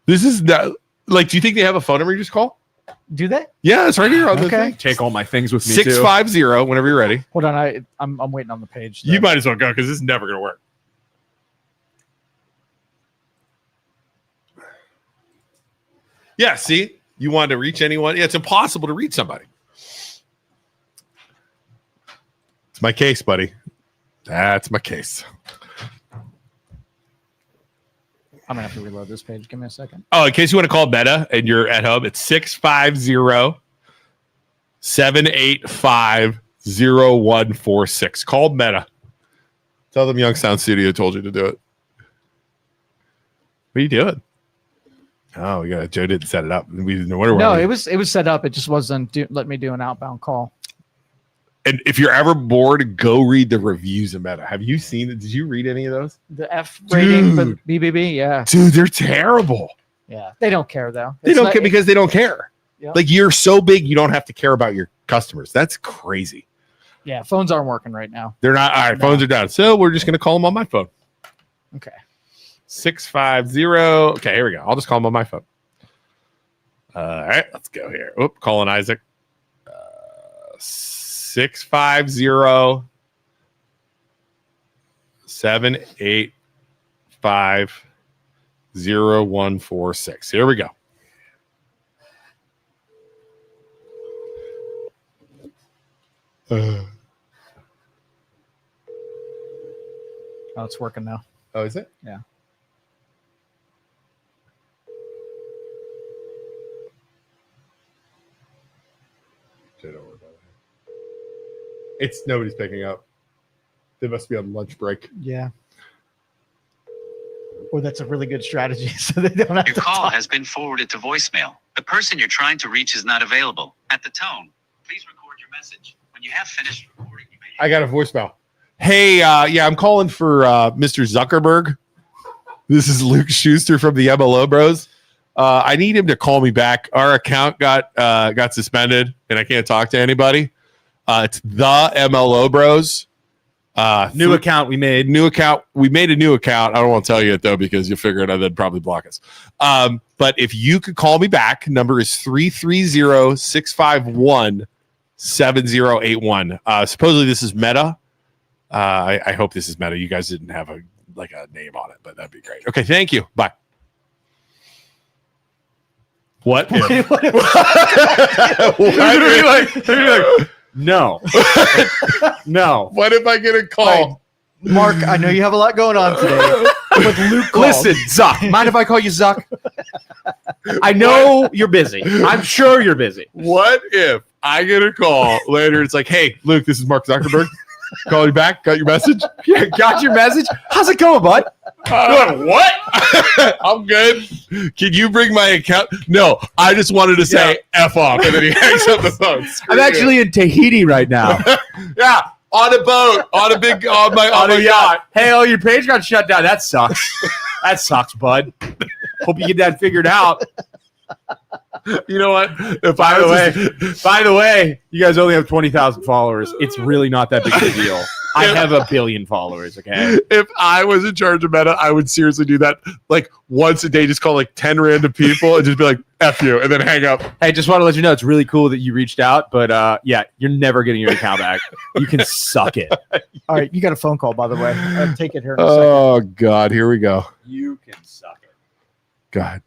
This is not like. Do you think they have a phone number you just call? Do they? Yeah, it's right here on the Okay. thing. Take all my things with me. 650. Whenever you're ready. Hold on. I'm waiting on the page. You might as well go because this is never going to work. Yeah, see, you wanted to reach anyone. Yeah, it's impossible to reach somebody. It's my case, buddy. That's my case. I'm going to have to reload this page. Give me a second. Oh, in case you want to call Meta and you're at home, it's 650-785-0146. Call Meta. Tell them Youngstown Studio told you to do it. What are you doing? Oh, Joe didn't set it up. We didn't know where. No, it was set up. It just wasn't let me do an outbound call. And if you're ever bored, go read the reviews of Meta. Have you seen it? Did you read any of those? The F rating for BBB, yeah. Dude, they're terrible. Yeah. They don't care, though. They don't care because they don't care. Yep. Like, you're so big, you don't have to care about your customers. That's crazy. Yeah, phones aren't working right now. They're not. All right, phones are down. So we're just going to call them on my phone. Okay. 650. Okay, here we go. I'll just call them on my phone. All right, let's go here. Oop, calling Isaac. 650-785-0146. Here we go. Oh, it's working now. Oh, is it? Yeah. It's nobody's picking up. They must be on lunch break. Yeah. Or that's a really good strategy, so they don't have Your to call talk. has been forwarded to voicemail. The person you're trying to reach is not available. At the tone, please record your message. When you have finished recording, you may I got a voicemail. Hey, yeah, I'm calling for Mr. Zuckerberg. This is Luke Schuster from the MLO Bros. I need him to call me back. Our account got suspended, and I can't talk to anybody. It's the MLO Bros. New account we made. New account. We made a new account. I don't want to tell you it though because you'll figure it out. They'd probably block us. But if you could call me back, number is 330-651-7081. Supposedly this is Meta. I hope this is Meta. You guys didn't have a like a name on it, but that'd be great. Okay, thank you. Bye. What? If? No. No. What if I get a call? Mark, I know you have a lot going on today. But Luke called. Listen, Zuck. Mind if I call you Zuck? I know you're busy. I'm sure you're busy. What if I get a call later? It's like, hey, Luke, this is Mark Zuckerberg. Call you back. Got your message? Yeah, got your message? How's it going, bud? What? I'm good. Can you bring my account? No, I just wanted to say F off. And then he hangs up the phone. I'm actually in Tahiti right now. Yeah, on a boat, on a yacht. Hey, oh, your page got shut down. That sucks. That sucks, bud. Hope you get that figured out. You know what? By the way, you guys only have 20,000 followers. It's really not that big of a deal. I have 1 billion followers, okay? If I was in charge of Meta, I would seriously do that. Like once a day, just call like 10 random people and just be like, F you, and then hang up. Hey, just want to let you know, it's really cool that you reached out, but yeah, you're never getting your account back. You can suck it. All right, you got a phone call, by the way. I'll take it here in a second. Oh, God, here we go. You can suck it. God.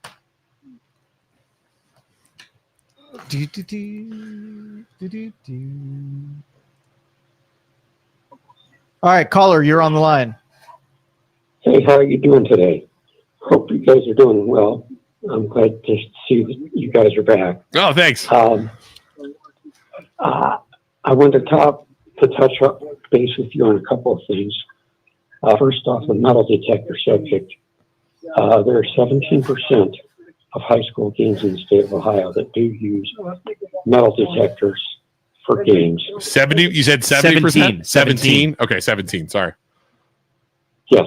All right, caller, you're on the line. Hey, how are you doing today? Hope you guys are doing well. I'm glad to see that you guys are back. Oh, thanks. I want to touch base with you on a couple of things. First off, the metal detector subject. There are 17% of high school games in the state of Ohio that do use metal detectors for games. 70? You said 70%? 17? Okay, 17. Sorry. Yes.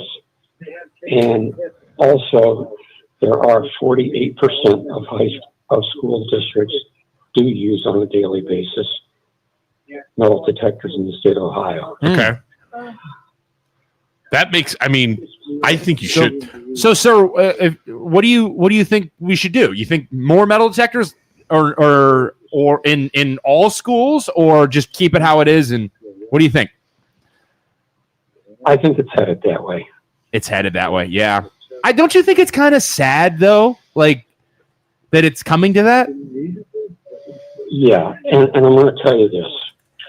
And also, there are 48% of school districts do use on a daily basis metal detectors in the state of Ohio. Okay. That makes, I mean, I think you should. So, sir, what do you think we should do? You think more metal detectors, or in all schools, or just keep it how it is? And what do you think? I think it's headed that way. It's headed that way. Yeah. Don't you think it's kind of sad though, like that it's coming to that? Yeah, and I'm going to tell you this.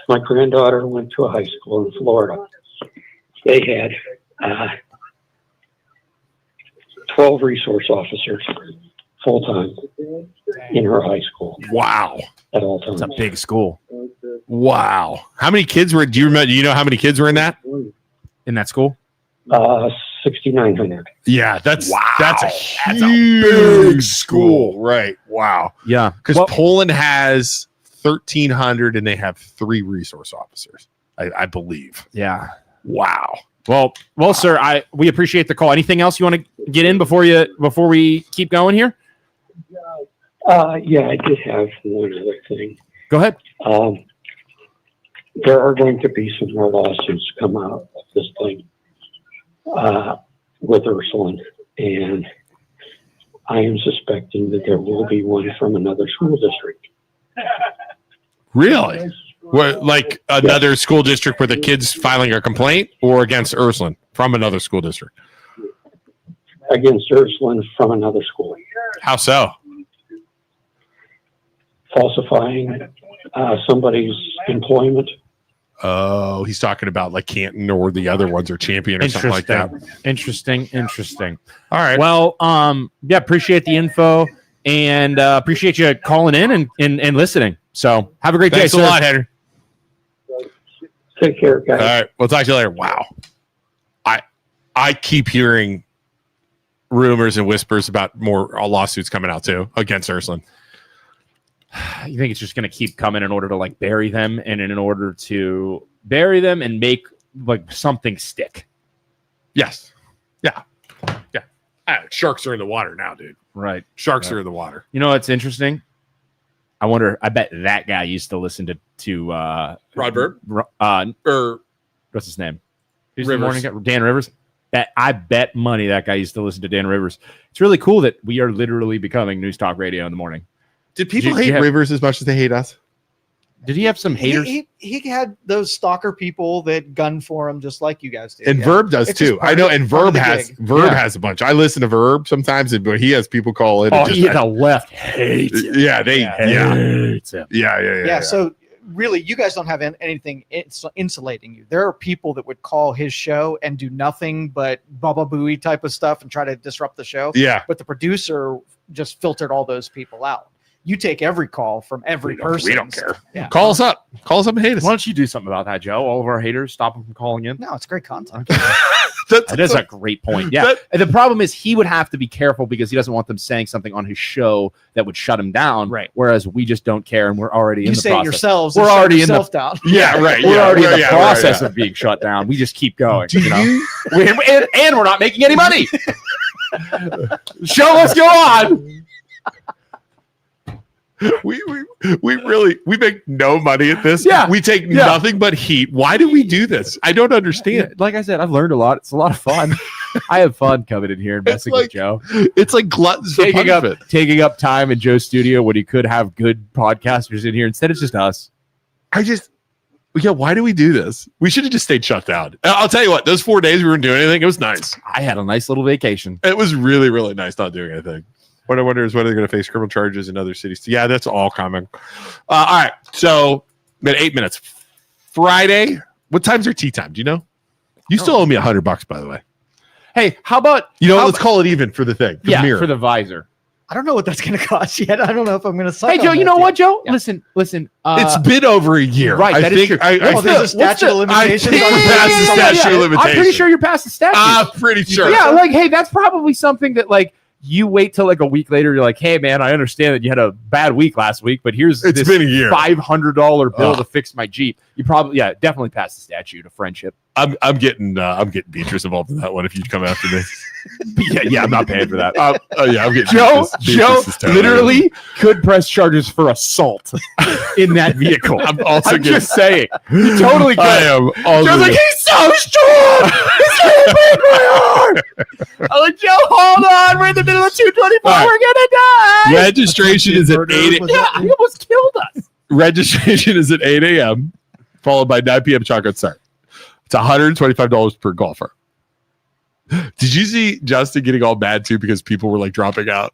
My granddaughter went to a high school in Florida. They had 12 resource officers full-time in her high school. Wow. At all times. It's a big school. Wow. How many kids were, do you know how many kids were in that school? 6,900. Yeah, that's a big school. Right. Wow. Yeah. Because Poland has 1,300 and they have 3 resource officers, I believe. Yeah. Wow. Well, sir, we appreciate the call. Anything else you want to get in before we keep going here? Yeah, I did have one other thing. Go ahead. There are going to be some more lawsuits come out of this thing with Ursuline, and I am suspecting that there will be one from another school district. Really? What, like another school district where the kid's filing a complaint, or against Ursuline from another school district? Against Ursuline from another school. How so? Falsifying somebody's employment. Oh, he's talking about like Canton or the other ones, or Champion or something like that. Interesting. All right. Well, yeah, appreciate the info and appreciate you calling in and listening. So have a great day. Thanks a lot, Henry. Take care, guys. All right. We'll talk to you later. Wow. I keep hearing rumors and whispers about more lawsuits coming out too against Ursuline. You think it's just going to keep coming in order to like bury them, and in order to bury them and make like something stick? Yes. Yeah. Sharks are in the water now, dude. Right. Sharks are in the water. You know what's interesting? I bet that guy used to listen to Rod Bird? Or what's his name? Who's the morning guy? Dan Rivers. I bet money that guy used to listen to Dan Rivers. It's really cool that we are literally becoming News Talk Radio in the morning. Did people hate Rivers as much as they hate us? Did he have some haters? He had those stalker people that gun for him just like you guys did. And Yeah. Verb does It's just too. part I know, of- and part of Verb the has gig. has a bunch. I listen to Verb sometimes, but he has people call in. Oh, and the left hates him. yeah, they Hates him. yeah. So really, you guys don't have anything insulating you. There are people that would call his show and do nothing but Baba Booey type of stuff and try to disrupt the show. Yeah. But the producer just filtered all those people out. You take every call from every person. We don't care. Yeah. Call us up and hate us. Why don't you do something about that, Joe? All of our haters, stop them from calling in. No, it's great content. That is a great point. Yeah. And the problem is he would have to be careful because he doesn't want them saying something on his show that would shut him down. Right. Whereas we just don't care and we're already in You the say process. it yourselves. We're and shut already in the- yourself down. Yeah, right. We're already in the yeah, process right, of being shut down. We just keep going. Do you know? you- and we're not making any money. Show must go on. we really make no money at this. Yeah. We take nothing but heat. Why do we do this? I don't understand. Like I said, I've learned a lot. It's a lot of fun. I have fun coming in here and messing with Joe. It's like gluttons for punishment. Taking up time in Joe's studio when he could have good podcasters in here. Instead, it's just us. Why do we do this? We should have just stayed shut down. I'll tell you what, those 4 days we weren't doing anything, it was nice. I had a nice little vacation. It was really, really nice not doing anything. What I wonder is whether they're going to face criminal charges in other cities. Yeah, that's all coming. All right. So, 8 minutes. Friday. What time's your tea time? Do you know? You still owe me $100, by the way. Hey, how about let's call it even for the thing. For the mirror. for the visor. I don't know what that's going to cost yet. I don't know if I'm going to sign. Hey, Joe, you know what, Joe? Yeah. Listen. It's been over a year. Right, that is true. There's a statute of limitations. I think we're past the statute of limitations. I'm pretty sure you're past the statute. I'm pretty sure. Yeah, hey, that's probably something that you wait till a week later. You're like, hey, man, I understand that you had a bad week last week, but here's it's been a year. $500 bill to fix my Jeep. You probably, definitely passed the statute of friendship. I'm getting Beatrice involved in that one if you come after me. yeah, I'm not paying for that. I'm getting Joe Beatrice literally could press charges for assault in that vehicle. I'm just saying. He totally could. I am. Joe's like, he's so strong. He's going to break my heart. I'm like, Joe, hold on. We're in the middle of 224. Right. We're going to die. Registration is at 8 a.m. Yeah, he almost killed us. Registration is at 8 a.m. followed by 9 p.m. chocolate start. It's $125 per golfer. Did you see Justin getting all mad too because people were dropping out?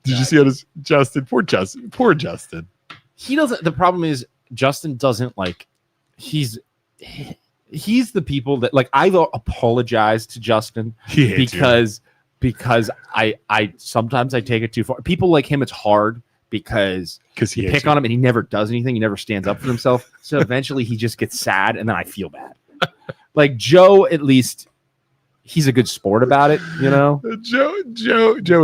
Did you see how Justin? Poor Justin. He doesn't. The problem is Justin doesn't he's the people that I apologize to Justin because I sometimes I take it too far. People like him, it's hard because you pick on him and he never does anything. He never stands up for himself. So eventually he just gets sad and then I feel bad. Joe, at least he's a good sport about it, you know. Joe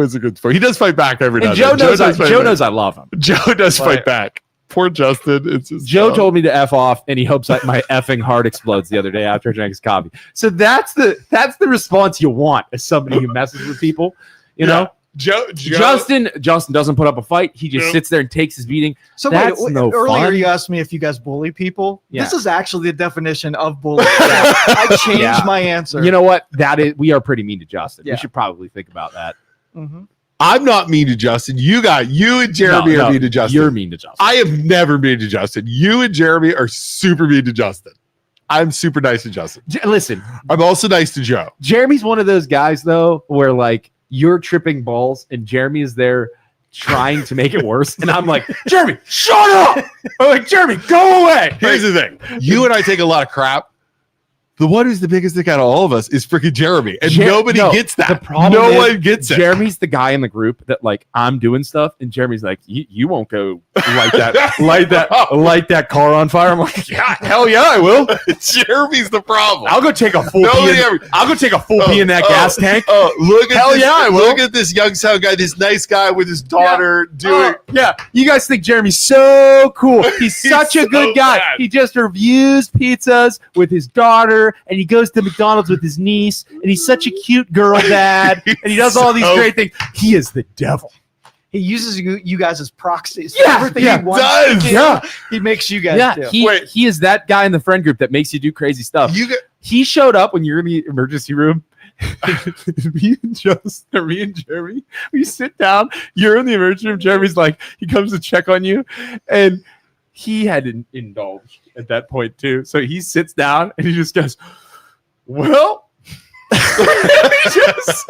is a good sport. He does fight back every now and Joe then. knows I love him. Joe does fight back. Poor Justin. It's just Joe told me to F off and he hopes that my effing heart explodes the other day after I drank his coffee. So that's the response you want as somebody who messes with people, you know. Justin doesn't put up a fight. He just sits there and takes his beating. So that's earlier fun. you asked me if you guys bully people. Yeah. This is actually the definition of bullying. I changed my answer. You know what? We are pretty mean to Justin. Yeah. We should probably think about that. Mm-hmm. I'm not mean to Justin. You and Jeremy are mean to Justin. You're mean to Justin. I have never mean to Justin. You and Jeremy are super mean to Justin. I'm super nice to Justin. Listen, I'm also nice to Joe. Jeremy's one of those guys though, where you're tripping balls and Jeremy is there trying to make it worse. And I'm like, Jeremy, shut up. I'm like, Jeremy, go away. Here's the thing. You and I take a lot of crap. The one who's the biggest dick out of all of us is freaking Jeremy. And nobody gets that. The problem no is one gets it. Jeremy's the guy in the group that I'm doing stuff and Jeremy's like, you won't go light that car on fire. I'm like, yeah, hell yeah, I will. Jeremy's the problem. I'll go take a full pee in that gas tank. Look at hell this, yeah, I will. Look at this Youngstown guy, this nice guy with his daughter doing. Yeah, you guys think Jeremy's so cool. He's such a good guy. bad. He just reviews pizzas with his daughter and he goes to McDonald's with his niece and he's such a cute girl dad and he does all these great things. He is the devil. He uses you guys as proxies. Yeah, Everything yeah, he wants does. to do, Yeah. he makes you guys do. He is that guy in the friend group that makes you do crazy stuff. He showed up when you're in the emergency room. me and Jeremy, we sit down. You're in the emergency room. Jeremy's like, he comes to check on you, and he had indulged at that point too. So he sits down and he just goes, well, he just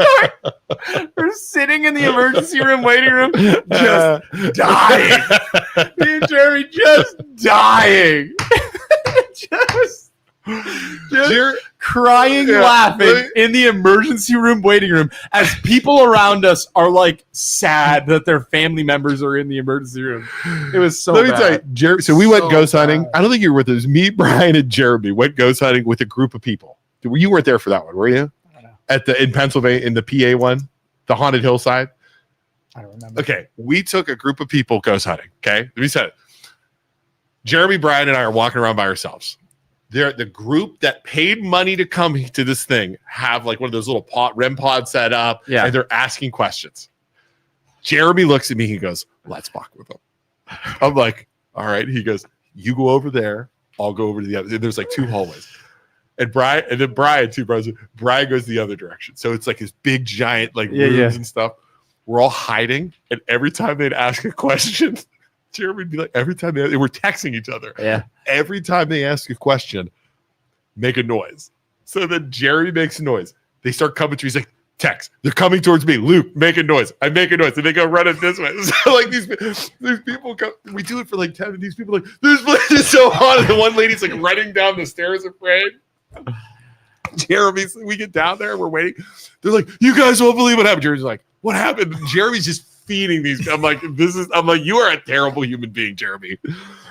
we're sitting in the emergency room, waiting room, just dying. Me and Jeremy just dying. just crying, laughing in the emergency room waiting room as people around us are like sad that their family members are in the emergency room. It was so Let me bad. tell you, Jeremy. So we went ghost hunting. I don't think you were with us. Me, Brian, and Jeremy went ghost hunting with a group of people. You weren't there for that one, were you? I don't know. In Pennsylvania, in the PA one, the haunted hillside. I don't remember. Okay, we took a group of people ghost hunting. Okay, we said Jeremy, Brian, and I are walking around by ourselves. They're the group that paid money to come to this thing have like one of those little REM pods set up, and they're asking questions. Jeremy looks at me. He goes, "Let's fuck with them." I'm like, "All right." He goes, "You go over there. I'll go over to the other." There's like 2 hallways, and Brian, two brothers. Brian goes the other direction. So it's like his big giant like rooms and stuff. We're all hiding, and every time they'd ask a question, Jeremy would be like, every time we're texting each other. Yeah. Every time they ask a question, make a noise. So then Jerry makes a noise. They start coming to me. He's like, text. They're coming towards me. Luke, make a noise. I make a noise. And they go run it this way. So like these people come. We do it for like 10 and these people are like, this place is so hot. And the one lady's like running down the stairs afraid. Jeremy, we get down there. We're waiting. They're like, you guys won't believe what happened. Jeremy's like, what happened? And Jeremy's just feeding these. I'm like, you are a terrible human being, Jeremy.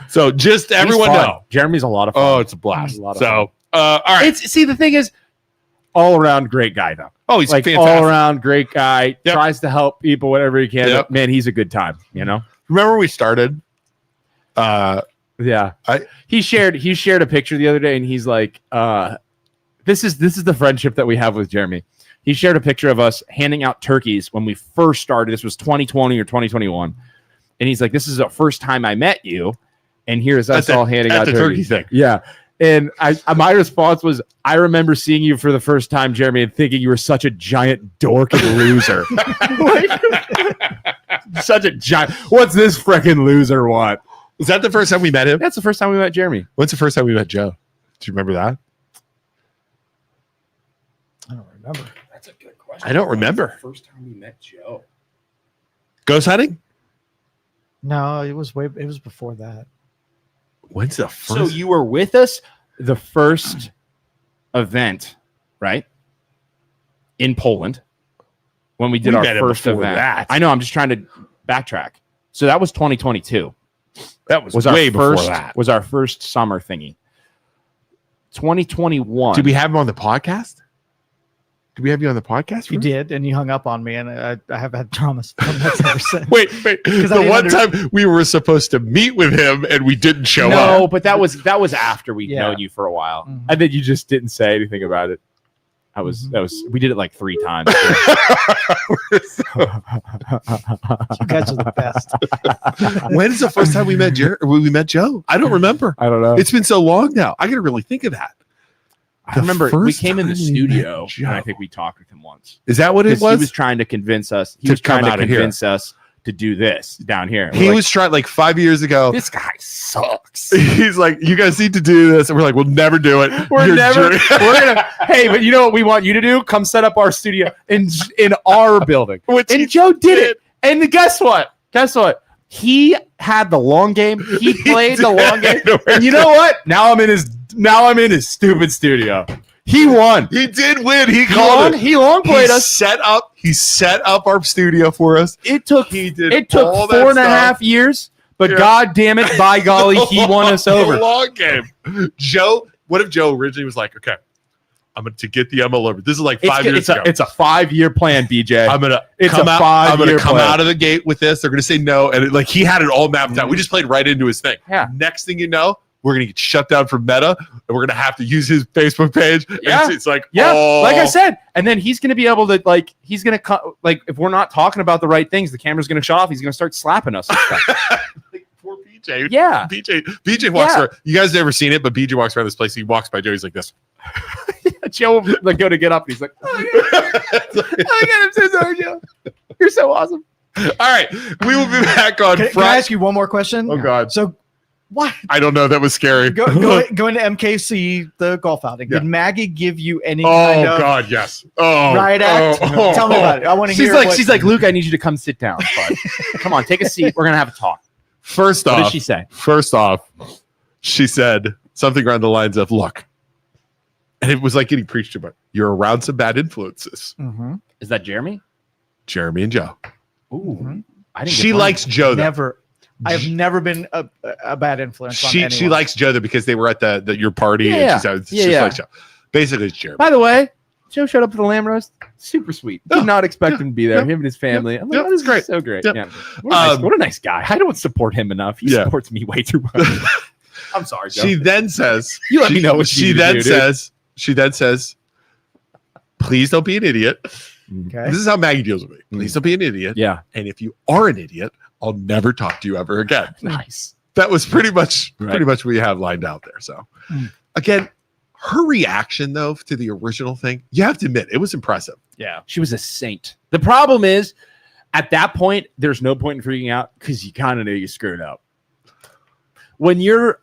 So just everyone know. Jeremy's a lot of fun. Oh, it's a blast. A lot of so, all right. See, the thing is, all around great guy though. Oh, he's like fantastic. all around great guy. Yep. Tries to help people whatever he can. Yep. Man, he's a good time. You know. Remember we started? Yeah. He shared a picture the other day, and he's like, "This is the friendship that we have with Jeremy." He shared a picture of us handing out turkeys when we first started. This was 2020 or 2021, and he's like, "This is the first time I met you, and here's us all handing out the turkeys." turkey thing. Yeah. And my response was, I remember seeing you for the first time, Jeremy, and thinking you were such a giant dork and loser. Such a giant. What's this freaking loser want? Was that the first time we met him? That's the first time we met Jeremy. When's the first time we met Joe? Do you remember that? I don't remember. That's a good question. I don't remember. First time we met Joe. Ghost hunting? No, it was before that. When's the first? So you were with us the first event, right? In Poland when we did our met him first before event. that. I know. I'm just trying to backtrack. So that was 2022. That was our way before first, that. Was our first summer thingy. 2021. Did we have him on the podcast? Did we have you on the podcast? You did, and you hung up on me, and I have had traumas from that ever since. Wait. The one time we were supposed to meet with him and we didn't show up. No, but that was after we'd known you for a while, and then you just didn't say anything about it. That was we did it like 3 times. You guys are the best. When is the first time we met we met Joe? I don't remember. I don't know. It's been so long now. I gotta really think of that. I remember we first came in the time we studio, met and I Joe. think we talked with him once. Is that what it He was? was trying to convince us. He To was trying come to out of here. convince us to do this down here. And He we're was trying like 5 years ago. like, this guy sucks. He's like, you guys need to do this. And we're like, we'll never do it. We're gonna. Hey, but you know what we want you to do? Come set up our studio in our building. Which And he Joe did it. And guess what? He had the long game. He played the long game. And you know what? Now I'm in his stupid studio. He won. He did win. He called it. He long played us. He set up our studio for us. It took all that 4.5 years, but God damn it, by golly, he won us over. Long game. Joe, what if Joe originally was like, okay, I'm going to get the MLO. This is like 5 years ago. It's a 5-year plan, BJ. I'm gonna It's come a out. 5-year I'm gonna come plan. out of the gate with this. They're gonna say no, and he had it all mapped out. We just played right into his thing. Yeah. Next thing you know, we're gonna get shut down from Meta, and we're gonna have to use his Facebook page. Yeah. It's like like I said, and then he's gonna be able to if we're not talking about the right things, the camera's gonna shut off. He's gonna start slapping us and stuff. like, poor BJ. Yeah. BJ walks around. You guys never seen it, but BJ walks around this place. He walks by Joe. He's like this. Joe will go to get up, and he's like, I got him so sorry, Joe. You're so awesome. All right, we will be back on Can I Friday. ask you one more question? Oh God. So What? I don't know. That was scary. Going to MKC, the golf outing. Yeah. Did Maggie give you any Oh kind of God, yes. Oh, riot act? Tell me about it. I want to hear. She's like, Luke, I need you to come sit down, bud. Come on, take a seat. We're gonna have a talk. First What off, did she say? she said something around the lines of, "Look," and it was like getting preached about. You're around some bad influences. Mm-hmm. Is that Jeremy? Jeremy and Joe. Ooh, I didn't. She get likes Joe. Though. Never. I have never been a bad influence. On She anyone. likes Joe though because they were at your party. Yeah, and she just likes Joe. Basically, it's Jeremy. By the way, Joe showed up to the lamb roast. Super sweet. Did Oh, not expect him to be there. yeah, Him and his family. I'm like, yeah, oh, this is great. so great. Yeah. Yeah. What a nice guy. I don't support him enough. He Yeah. supports me way too much. I'm sorry, Joe. She then says, You let me know what you she need to then do, dude. says, she then says, please don't be an idiot. Okay. This is how Maggie deals with me. Please don't be an idiot. Yeah. And if you are an idiot, I'll never talk to you ever again. Nice. That was pretty much Right. what we have lined out there. So again, her reaction though to the original thing, you have to admit it was impressive. Yeah. She was a saint. The problem is, at that point, there's no point in freaking out because you kind of knew you screwed up. When you're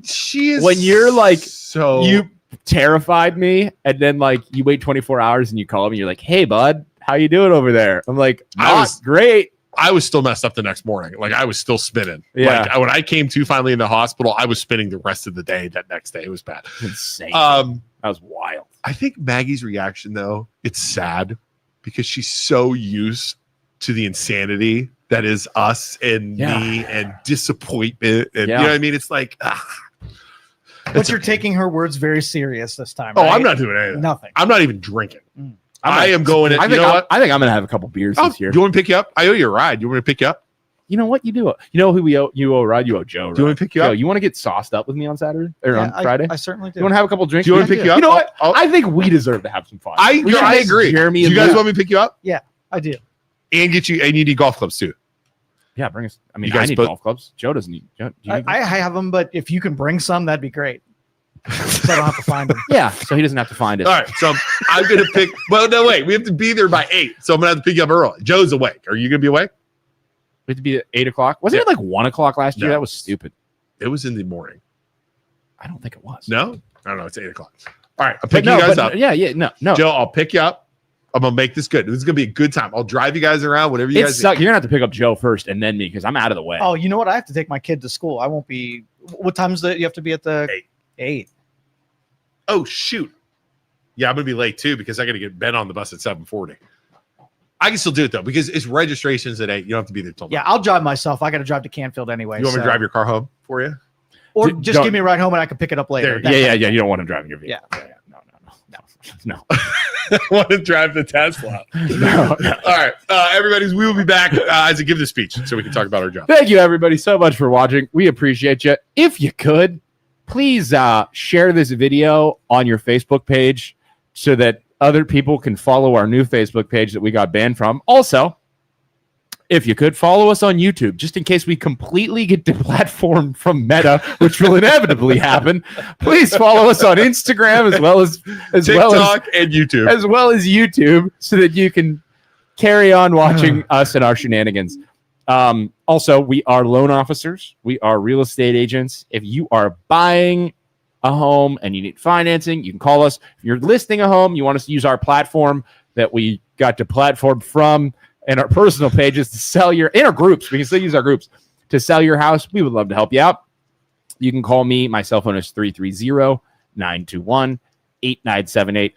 She is When you're like, so you terrified me, and then like you wait 24 hours and you call me, you're like, hey bud, how you doing over there? I'm like, not great. I was still messed up the next morning. Like I was still spinning. Yeah. Like when I came to finally in the hospital, I was spinning the rest of the day. That next day, it was bad. Insane. That was wild. I think Maggie's reaction though, it's sad because she's so used to the insanity that is us and me and disappointment. And you know what I mean? It's like, But you're taking her words very serious this time. oh, right? I'm not doing anything. Nothing. I'm not even drinking. Mm. I am going. I You know what? think I'm gonna have a couple beers Oh, this year. do you want me to pick you up? I owe you a ride. You want me to pick you up? You know what? You do. You know who you owe a ride? You owe Joe. Right? Do you want me to pick you Joe, up? you want to get sauced up with me on Saturday or Yeah, on Friday? I certainly do. You want to have a couple drinks? Do you want me to pick you up? You know what? I'll- I think we deserve to have some fun. I We should make agree. Jeremy, Do and you guys Luke- want me to pick you up I do. and get you? And you need golf clubs too. Yeah, bring us. I mean, You guys I need both- golf clubs. Joe doesn't need. Joe, do you need I have them, but if you can bring some, that'd be great. So I don't have to find them. yeah, so he doesn't have to find it. All right, so I'm gonna pick. Well, no, wait. We have to be there by 8, so I'm gonna have to pick you up early. Joe's awake. Are you gonna be awake? We have to be at 8 o'clock. Wasn't it like 1 o'clock last year? No. That was stupid. It was in the morning. I don't think it was. No, I don't know. It's 8 o'clock. All right, I'll But pick no, you guys but up. Yeah, no. Joe, I'll pick you up. I'm gonna make this good. This is gonna be a good time. I'll drive you guys around. Whatever you It guys. sucks. You're gonna have to pick up Joe first and then me because I'm out of the way. Oh, you know what? I have to take my kid to school. I won't be. What time's that you have to be at the 8? Oh shoot. Yeah, I'm gonna be late too because I got to get Ben on the bus at 7:40. I can still do it though because it's registrations at 8. You don't have to be there till 9. Yeah, I'll drive myself. I got to drive to Canfield anyway. You want me to so- drive your car home for you? or Dude, just don't- give me a ride home and I can pick it up later. There, Yeah. You don't want to drive in your vehicle. Yeah. No. I want to drive the Tesla. No. All right, everybody, we will be back as I give the speech so we can talk about our job. Thank you, everybody, so much for watching. We appreciate you. If you could, please share this video on your Facebook page so that other people can follow our new Facebook page that we got banned from. Also, if you could, follow us on YouTube, just in case we completely get deplatformed from Meta, which will inevitably happen. Please follow us on Instagram as well as TikTok and YouTube. as well as YouTube, so that you can carry on watching us and our shenanigans. Also, we are loan officers. We are real estate agents. If you are buying a home and you need financing, you can call us. If you're listing a home, you want us to use our platform that we got to platform from and our personal pages to sell in our groups. We can still use our groups to sell your house. We would love to help you out. You can call me. My cell phone is 330-921-8978.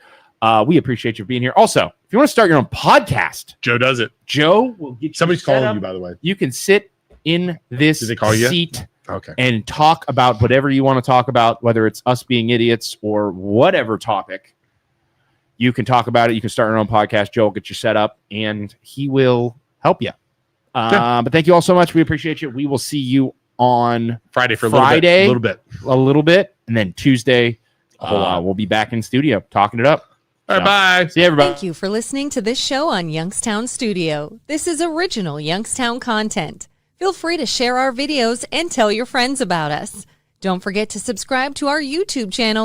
We appreciate you being here. Also, if you want to start your own podcast, Joe does it. Joe will get you Somebody's set calling up. you, by the way. You can sit in this Did they call you? seat Okay. and talk about whatever you want to talk about, whether it's us being idiots or whatever topic. You can talk about it. You can start your own podcast. Joe will get you set up, and he will help you. But thank you all so much. We appreciate you. We will see you on Friday for a Friday. little bit. a little bit, and then Tuesday we'll be back in studio talking it up. All right, bye. See you, everybody. Thank you for listening to this show on Youngstown Studio. This is original Youngstown content. Feel free to share our videos and tell your friends about us. Don't forget to subscribe to our YouTube channel